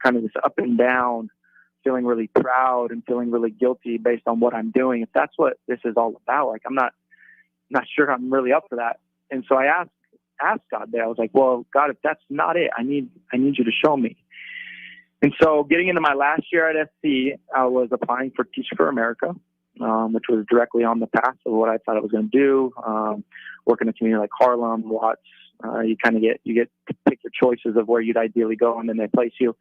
kind of this up and down, feeling really proud and feeling really guilty based on what I'm doing, if that's what this is all about, like, I'm not sure I'm really up for that. And so I asked God there. I was like, well, God, if that's not it, I need you to show me. And so getting into my last year at SC, I was applying for Teach for America, which was directly on the path of what I thought I was going to do. Work in a community like Harlem, Watts, you get to pick your choices of where you'd ideally go, and then they place you.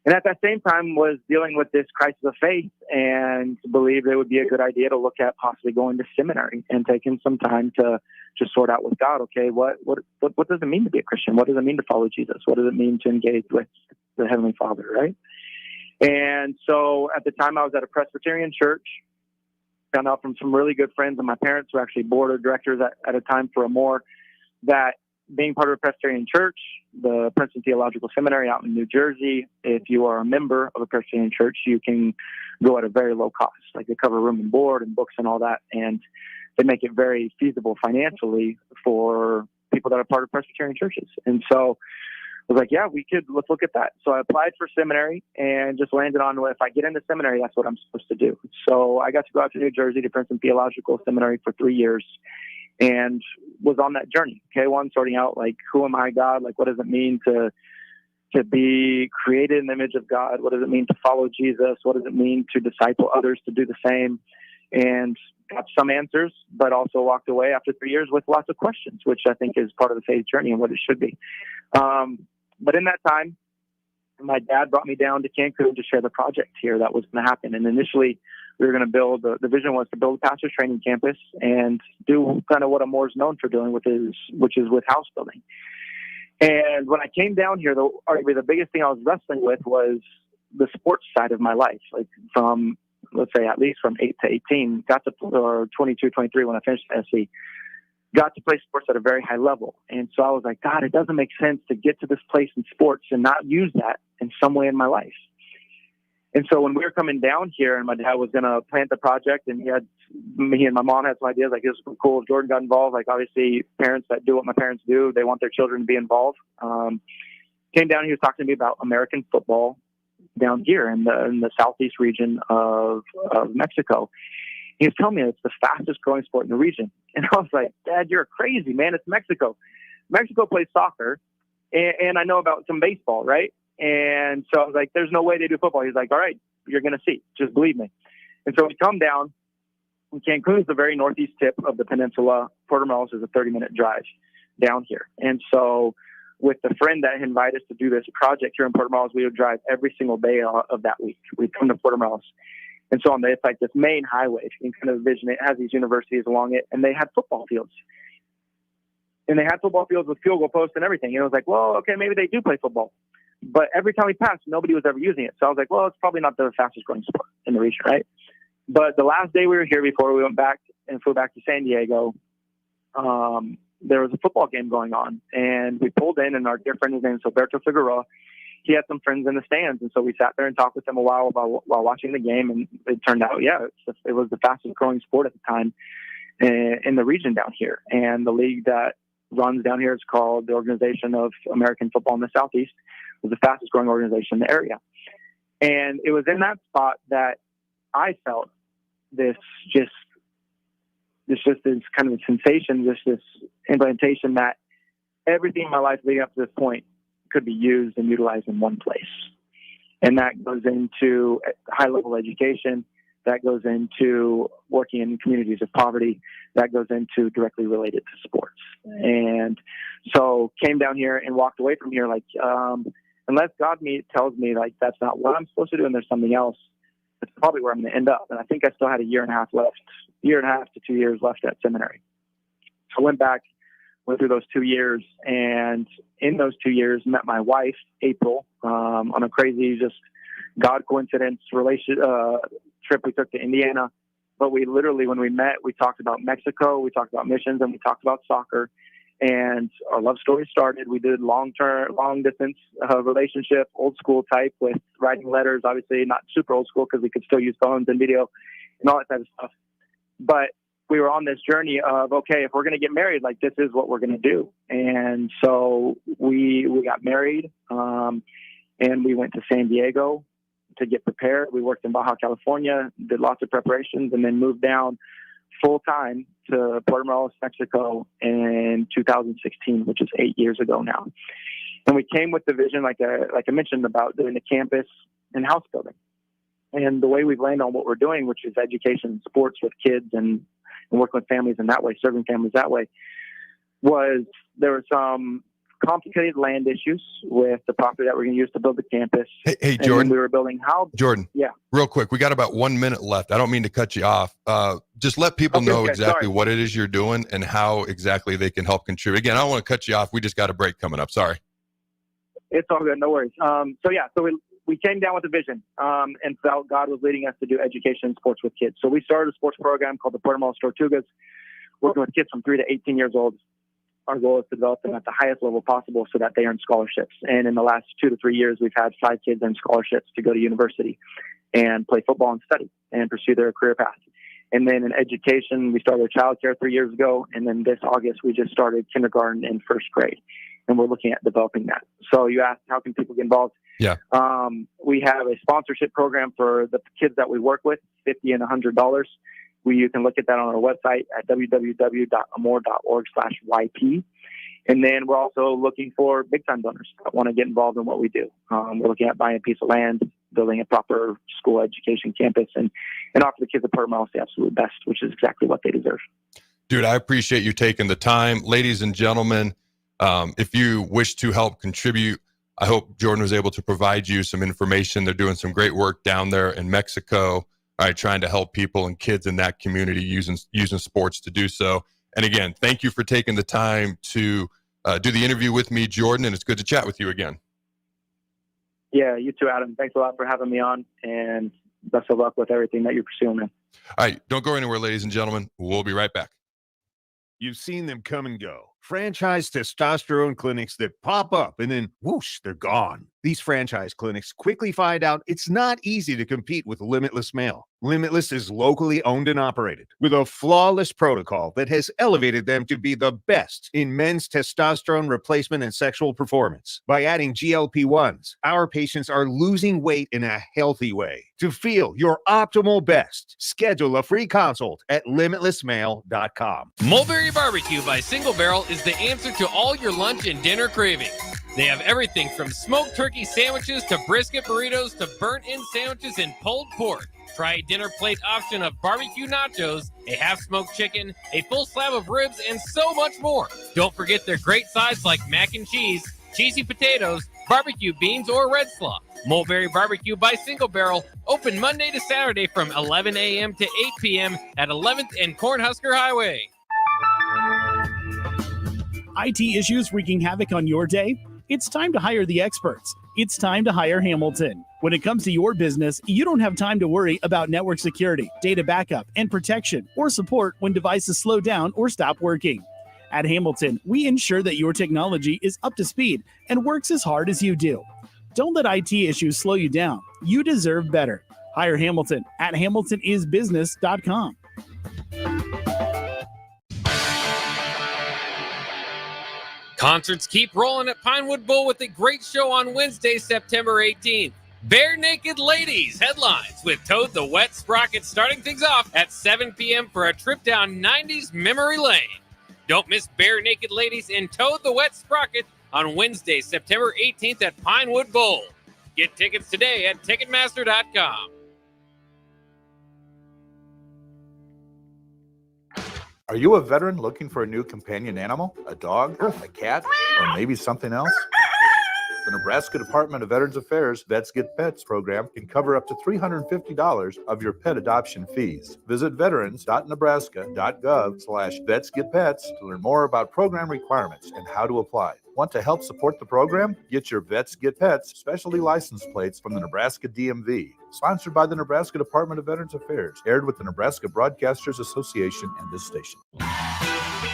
And at that same time was dealing with this crisis of faith and believed it would be a good idea to look at possibly going to seminary and taking some time to just sort out with God, okay, what does it mean to be a Christian? What does it mean to follow Jesus? What does it mean to engage with the Heavenly Father, right? And so at the time I was at a Presbyterian church, found out from some really good friends, and my parents were actually board of directors at a time for Amore, that being part of a Presbyterian church, the Princeton Theological Seminary out in New Jersey, if you are a member of a Presbyterian church, you can go at a very low cost. Like, they cover room and board and books and all that, and they make it very feasible financially for people that are part of Presbyterian churches. And so I was like, yeah, let's look at that. So I applied for seminary and just landed on, if I get into seminary, that's what I'm supposed to do. So I got to go out to New Jersey to Princeton Theological Seminary for 3 years and was on that journey. Okay, one, sorting out, like, who am I, God? Like, what does it mean to be created in the image of God? What does it mean to follow Jesus? What does it mean to disciple others to do the same? And got some answers, but also walked away after 3 years with lots of questions, which I think is part of the faith journey and what it should be. But in that time, my dad brought me down to Cancun to share the project here that was going to happen. And initially, we were going to build, the vision was to build a pastor's training campus and do kind of what Amore's known for doing, which is with house building. And when I came down here, arguably the biggest thing I was wrestling with was the sports side of my life, like from, let's say, at least from 8 to 18, or 22, 23 when I finished SC, got to play sports at a very high level. And so I was like, God, it doesn't make sense to get to this place in sports and not use that in some way in my life. And so when we were coming down here and my dad was going to plant the project and me and my mom had some ideas, like, this was cool if Jordan got involved. Like, obviously parents that do what my parents do, they want their children to be involved. Came down, he was talking to me about American football down here in the southeast region of Mexico. He was telling me it's the fastest growing sport in the region. And I was like, Dad, you're crazy, man. It's Mexico. Mexico plays soccer, and I know about some baseball, right? And so I was like, there's no way they do football. He's like, all right, you're going to see. Just believe me. And so we come down. Cancun is the very northeast tip of the peninsula. Puerto Morelos is a 30-minute drive down here. And so with the friend that invited us to do this project here in Puerto Morelos, we would drive every single day of that week. We'd come to Puerto Morelos. And so it's like this main highway. If you can kind of envision it, has these universities along it, and they had football fields. And they had football fields with field goal posts and everything. And it was like, well, okay, maybe they do play football. But every time we passed, nobody was ever using it. So I was like, well, it's probably not the fastest growing sport in the region, right? But the last day we were here before we went back and flew back to San Diego, there was a football game going on. And we pulled in, and our dear friend, his name is Alberto Figueroa, he had some friends in the stands. And so we sat there and talked with them a while while watching the game. And it turned out, it was the fastest growing sport at the time in the region down here. And the league that runs down here is called the Organization of American Football in the Southeast. It was the fastest growing organization in the area. And it was in that spot that I felt this kind of sensation, this implantation that everything in my life leading up to this point could be used and utilized in one place. And that goes into high level education. That goes into working in communities of poverty. That goes into directly related to sports. And so came down here and walked away from here like, unless God tells me like that's not what I'm supposed to do and there's something else, that's probably where I'm going to end up. And I think I still had a year and a half to 2 years left at seminary. So I went back, went through those 2 years, and in those 2 years met my wife, April, on a crazy, just God coincidence trip we took to Indiana. But we literally, when we met, we talked about Mexico, we talked about missions, and we talked about soccer. And our love story started. We did long distance relationship, old school type with writing letters, obviously not super old school because we could still use phones and video and all that type of stuff. But we were on this journey of, okay, if we're going to get married, like this is what we're going to do. And so we got married and we went to San Diego to get prepared. We worked in Baja California, did lots of preparations, and then moved down full time to Puerto Morelos, Mexico in 2016, which is 8 years ago now. And we came with the vision, like I mentioned, about doing the campus and house building. And the way we've landed on what we're doing, which is education and sports with kids and working with families in that way, serving families that way, was there were some complicated land issues with the property that we're going to use to build the campus. Hey, Jordan. We were building how. Jordan. Yeah. Real quick, we got about 1 minute left. I don't mean to cut you off. Just let people know exactly what it is you're doing and how exactly they can help contribute. Again, I don't want to cut you off. We just got a break coming up. Sorry. It's all good. No worries. So we came down with a vision and felt God was leading us to do education and sports with kids. So we started a sports program called the Puerto Morelos Tortugas, working with kids from 3 to 18 years old. Our goal is to develop them at the highest level possible so that they earn scholarships. And in the last 2 to 3 years, we've had 5 kids earn scholarships to go to university and play football and study and pursue their career path. And then in education, we started childcare 3 years ago. And then this August, we just started kindergarten and first grade. And we're looking at developing that. So you asked, how can people get involved? Yeah. We have a sponsorship program for the kids that we work with, $50 and $100. You can look at that on our website at www.amor.org/YP. And then we're also looking for big-time donors that want to get involved in what we do. We're looking at buying a piece of land, building a proper school education campus, and offer the kids of Puerto Morelos the absolute best, which is exactly what they deserve. Dude, I appreciate you taking the time. Ladies and gentlemen, if you wish to help contribute, I hope Jordan was able to provide you some information. They're doing some great work down there in Mexico, trying to help people and kids in that community using sports to do so. And again, thank you for taking the time to do the interview with me, Jordan, and it's good to chat with you again. Yeah, you too, Adam. Thanks a lot for having me on, and best of luck with everything that you're pursuing, man. All right, don't go anywhere, ladies and gentlemen. We'll be right back. You've seen them come and go. Franchise testosterone clinics that pop up and then whoosh, they're gone. These franchise clinics quickly find out it's not easy to compete with Limitless Male. Limitless is locally owned and operated with a flawless protocol that has elevated them to be the best in men's testosterone replacement and sexual performance. By adding GLP-1s, our patients are losing weight in a healthy way. To feel your optimal best, schedule a free consult at limitlessmale.com. Mulberry Barbecue by Single Barrel is the answer to all your lunch and dinner cravings. They have everything from smoked turkey sandwiches to brisket burritos to burnt-in sandwiches and pulled pork. Try a dinner plate option of barbecue nachos, a half-smoked chicken, a full slab of ribs, and so much more. Don't forget their great sides like mac and cheese, cheesy potatoes, barbecue beans, or red slaw. Mulberry Barbecue by Single Barrel, open Monday to Saturday from 11 a.m. to 8 p.m. at 11th and Cornhusker Highway. IT issues wreaking havoc on your day? It's time to hire the experts. It's time to hire Hamilton. When it comes to your business, you don't have time to worry about network security, data backup, and protection, or support when devices slow down or stop working. At Hamilton, we ensure that your technology is up to speed and works as hard as you do. Don't let IT issues slow you down. You deserve better. Hire Hamilton at hamiltonisbusiness.com. Concerts keep rolling at Pinewood Bowl with a great show on Wednesday, September 18th. Bare Naked Ladies headlines with Toad the Wet Sprocket starting things off at 7 p.m. for a trip down 90s memory lane. Don't miss Bare Naked Ladies and Toad the Wet Sprocket on Wednesday, September 18th at Pinewood Bowl. Get tickets today at Ticketmaster.com. Are you a veteran looking for a new companion animal? A dog, a cat, or maybe something else? The Nebraska Department of Veterans Affairs Vets Get Pets program can cover up to $350 of your pet adoption fees. Visit veterans.nebraska.gov/vetsgetpets to learn more about program requirements and how to apply. Want to help support the program? Get your Vets Get Pets specialty license plates from the Nebraska DMV. Sponsored by the Nebraska Department of Veterans Affairs. Aired with the Nebraska Broadcasters Association and this station.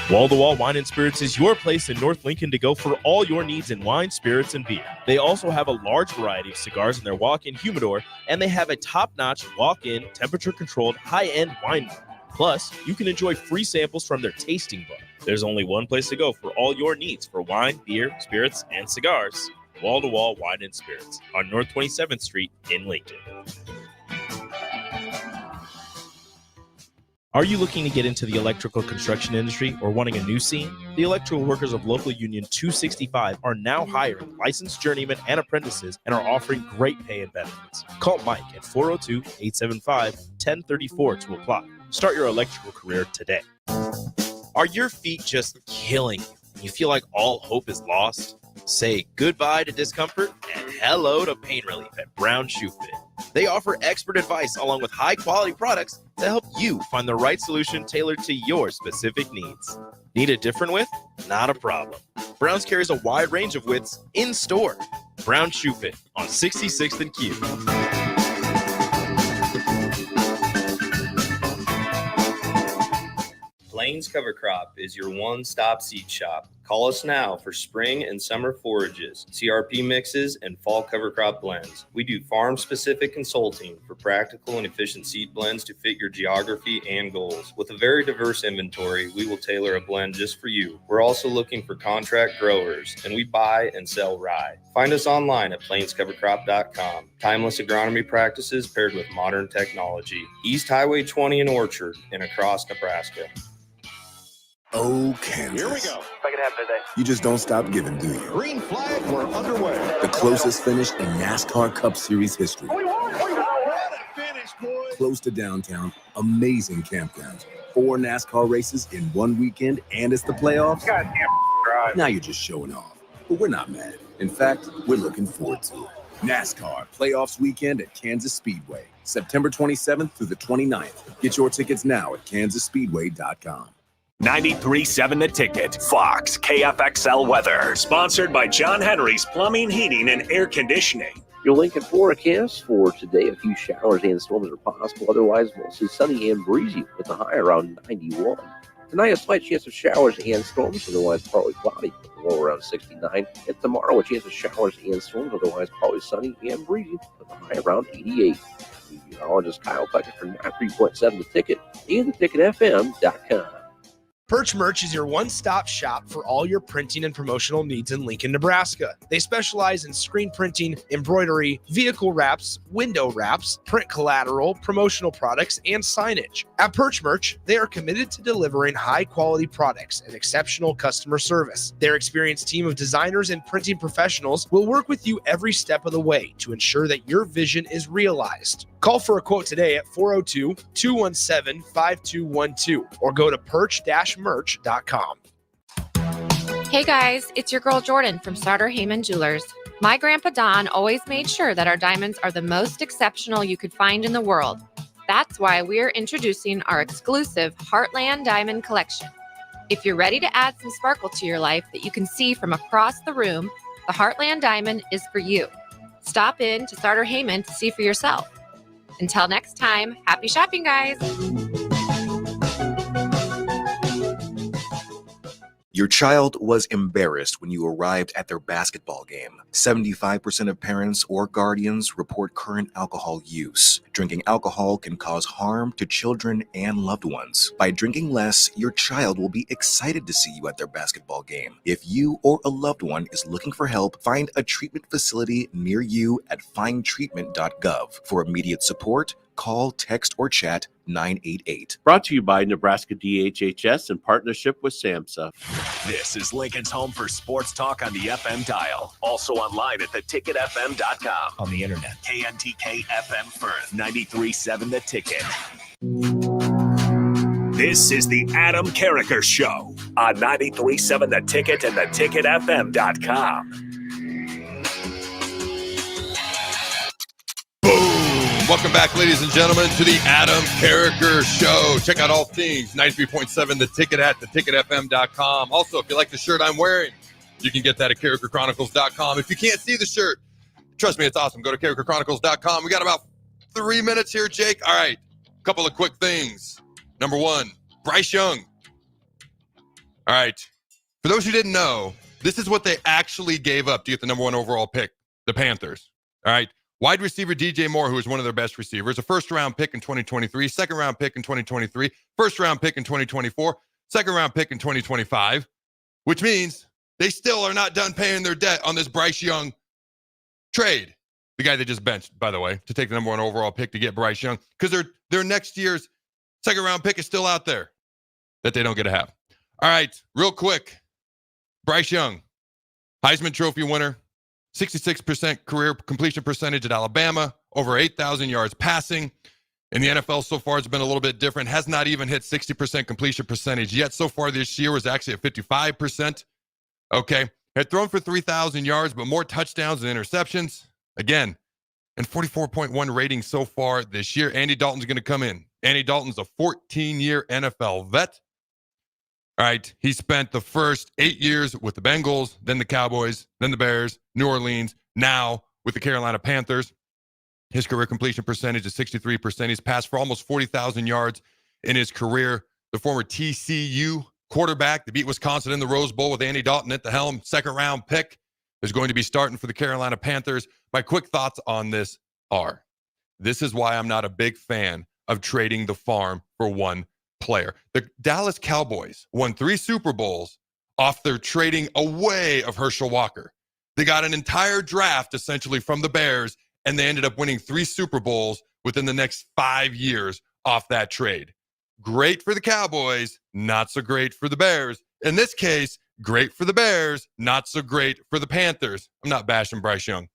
Wall-to-Wall Wine and Spirits is your place in North Lincoln to go for all your needs in wine, spirits, and beer. They also have a large variety of cigars in their walk-in humidor, and they have a top-notch walk-in, temperature-controlled, high-end wine bar. Plus, you can enjoy free samples from their tasting book. There's only one place to go for all your needs for wine, beer, spirits, and cigars. Wall-to-Wall Wine and Spirits on North 27th Street in Lincoln. Are you looking to get into the electrical construction industry or wanting a new scene? The electrical workers of local union 265 are now hiring licensed journeymen and apprentices and are offering great pay and benefits. Call Mike at 402-875-1034 to apply. Start your electrical career today. Are your feet just killing you? You feel like all hope is lost? Say goodbye to discomfort and hello to pain relief at Brown Shoe Fit. They offer expert advice along with high-quality products to help you find the right solution tailored to your specific needs. Need a different width? Not a problem. Brown's carries a wide range of widths in store. Brown Shoe Fit on 66th and Q. Plains Cover Crop is your one-stop seed shop. Call us now for spring and summer forages, CRP mixes, and fall cover crop blends. We do farm-specific consulting for practical and efficient seed blends to fit your geography and goals. With a very diverse inventory, we will tailor a blend just for you. We're also looking for contract growers, and we buy and sell rye. Find us online at plainscovercrop.com. Timeless agronomy practices paired with modern technology. East Highway 20 in Orchard and across Nebraska. Oh, Kansas. Here we go. Second half today. You just don't stop giving, do you? Green flag, we're underway. The closest finish in NASCAR Cup Series history. We won. What a finish, boys. Close to downtown, amazing campgrounds. 4 NASCAR races in one weekend, and it's the playoffs. Goddamn drive. Now you're just showing off. But we're not mad. In fact, we're looking forward to it. NASCAR Playoffs Weekend at Kansas Speedway, September 27th through the 29th. Get your tickets now at kansasspeedway.com. 93.7 The Ticket, Fox, KFXL weather. Sponsored by John Henry's Plumbing, Heating, and Air Conditioning. Your Lincoln forecast for today, a few showers and storms are possible. Otherwise, mostly sunny and breezy with a high around 91. Tonight, a slight chance of showers and storms, otherwise partly cloudy, with a low around 69. And tomorrow, a chance of showers and storms, otherwise partly sunny and breezy, with a high around 88. Meteorologist Kyle Beckett for 93.7 The Ticket and theticketfm.com. Perch Merch is your one-stop shop for all your printing and promotional needs in Lincoln, Nebraska. They specialize in screen printing, embroidery, vehicle wraps, window wraps, print collateral, promotional products, and signage. At Perch Merch, they are committed to delivering high-quality products and exceptional customer service. Their experienced team of designers and printing professionals will work with you every step of the way to ensure that your vision is realized. Call for a quote today at 402-217-5212 or go to perch-merch.com. Hey guys, it's your girl Jordan from Starter Heyman Jewelers. My grandpa Don always made sure that our diamonds are the most exceptional you could find in the world. That's why we're introducing our exclusive Heartland Diamond Collection. If you're ready to add some sparkle to your life that you can see from across the room, the Heartland Diamond is for you. Stop in to Starter Heyman to see for yourself. Until next time, happy shopping, guys. Your child was embarrassed when you arrived at their basketball game. 75% of parents or guardians report current alcohol use. Drinking alcohol can cause harm to children and loved ones. By drinking less, your child will be excited to see you at their basketball game. If you or a loved one is looking for help, find a treatment facility near you at findtreatment.gov. For immediate support, call, text, or chat 988. Brought to you by Nebraska DHHS in partnership with SAMHSA. This is Lincoln's home for sports talk on the FM dial. Also online at theticketfm.com. On the internet. KNTK FM Firth, 93.7 The Ticket. This is the Adam Carriker Show on 93.7 The Ticket and theticketfm.com. Welcome back, ladies and gentlemen, to the Adam Carriker Show. Check out all things 93.7 The Ticket at theticketfm.com. Also, if you like the shirt I'm wearing, you can get that at CarrikerChronicles.com. If you can't see the shirt, trust me, it's awesome. Go to CarrikerChronicles.com. We got about 3 minutes here, Jake. All right, a couple of quick things. Number one, Bryce Young. All right, for those who didn't know, this is what they actually gave up to get the number one overall pick, the Panthers. All right. Wide receiver DJ Moore, who is one of their best receivers, a first-round pick in 2023, second-round pick in 2023, first-round pick in 2024, second-round pick in 2025, which means they still are not done paying their debt on this Bryce Young trade. The guy they just benched, by the way, to take the number one overall pick to get Bryce Young, because their next year's second-round pick is still out there that they don't get to have. All right, real quick, Bryce Young, Heisman Trophy winner, 66% career completion percentage at Alabama, over 8,000 yards passing. In the NFL so far, it's been a little bit different. Has not even hit 60% completion percentage yet. So far this year was actually at 55%. Okay. Had thrown for 3,000 yards, but more touchdowns than interceptions. Again, and 44.1 rating so far this year. Andy Dalton's going to come in. Andy Dalton's a 14-year NFL vet. All right, he spent the first 8 years with the Bengals, then the Cowboys, then the Bears, New Orleans, now with the Carolina Panthers. His career completion percentage is 63%. He's passed for almost 40,000 yards in his career. The former TCU quarterback that beat Wisconsin in the Rose Bowl with Andy Dalton at the helm, second-round pick, is going to be starting for the Carolina Panthers. My quick thoughts on this are, this is why I'm not a big fan of trading the farm for one player. The Dallas Cowboys won 3 Super Bowls off their trading away of Herschel Walker. They got an entire draft essentially from the Bears, and they ended up winning 3 Super Bowls within the next 5 years off that trade. Great for the Cowboys, not so great for the Bears. In this case, great for the Bears, not so great for the Panthers. I'm not bashing Bryce Young.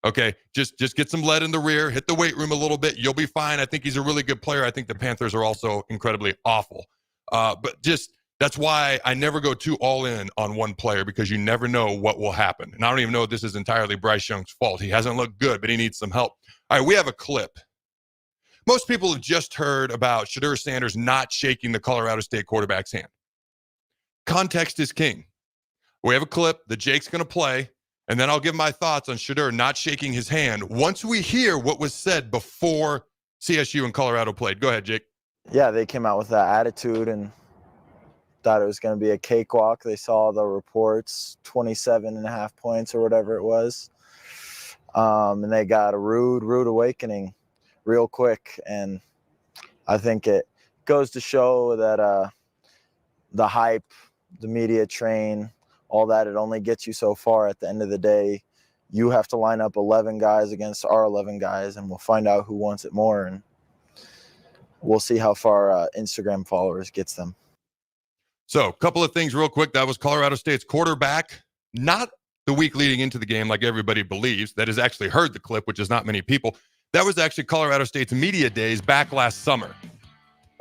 Okay, just get some lead in the rear, hit the weight room a little bit. You'll be fine. I think he's a really good player. I think the Panthers are also incredibly awful. But just that's why I never go too all in on one player, because you never know what will happen. And I don't even know if this is entirely Bryce Young's fault. He hasn't looked good, but he needs some help. All right, we have a clip. Most people have just heard about Shadur Sanders not shaking the Colorado State quarterback's hand. Context is king. We have a clip that Jake's going to play. And then I'll give my thoughts on Shedeur not shaking his hand once we hear what was said before CSU and Colorado played. Go ahead, Jake. Yeah, they came out with that attitude, and thought it was going to be a cakewalk. They saw the reports, 27.5 points or whatever it was. And they got a rude awakening real quick. And I think it goes to show that the hype, the media train, all that, it only gets you so far. At the end of the day, you have to line up 11 guys against our 11 guys, and we'll find out who wants it more. And we'll see how far Instagram followers gets them. So a couple of things real quick. That was Colorado State's quarterback, not the week leading into the game like everybody believes, that has actually heard the clip, which is not many people. That was actually Colorado State's media days back last summer.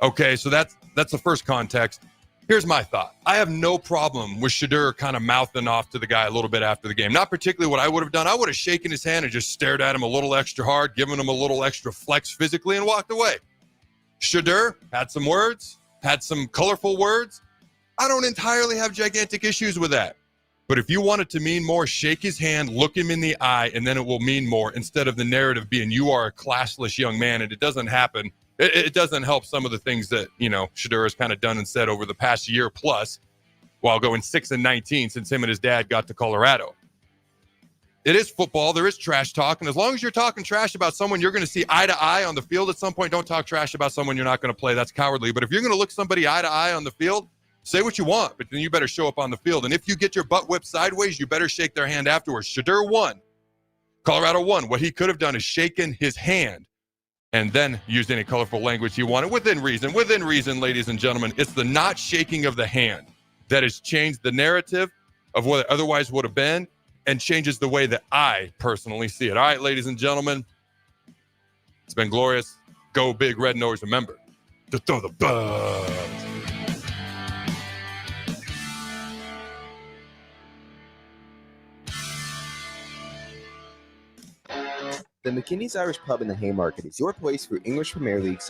Okay, so that's the first context. Here's my thought. I have no problem with Shedeur kind of mouthing off to the guy a little bit after the game. Not particularly what I would have done. I would have shaken his hand and just stared at him a little extra hard, given him a little extra flex physically, and walked away. Shedeur had some words, had some colorful words. I don't entirely have gigantic issues with that. But if you want it to mean more, shake his hand, look him in the eye, and then it will mean more, instead of the narrative being you are a classless young man, and it doesn't happen. It doesn't help some of the things that, Shedeur has kind of done and said over the past year plus, while going 6-19 since him and his dad got to Colorado. It is football. There is trash talk. And as long as you're talking trash about someone you're going to see eye to eye on the field at some point, don't talk trash about someone you're not going to play. That's cowardly. But if you're going to look somebody eye to eye on the field, say what you want, but then you better show up on the field. And if you get your butt whipped sideways, you better shake their hand afterwards. Shedeur won. Colorado won. What he could have done is shaken his hand and then used any colorful language he wanted within reason. Within reason, ladies and gentlemen, it's the not shaking of the hand that has changed the narrative of what it otherwise would have been and changes the way that I personally see it. All right, ladies and gentlemen, it's been glorious. Go Big Red Nose. Remember to throw the buzz. The McKinney's Irish Pub in the Haymarket is your place for English Premier League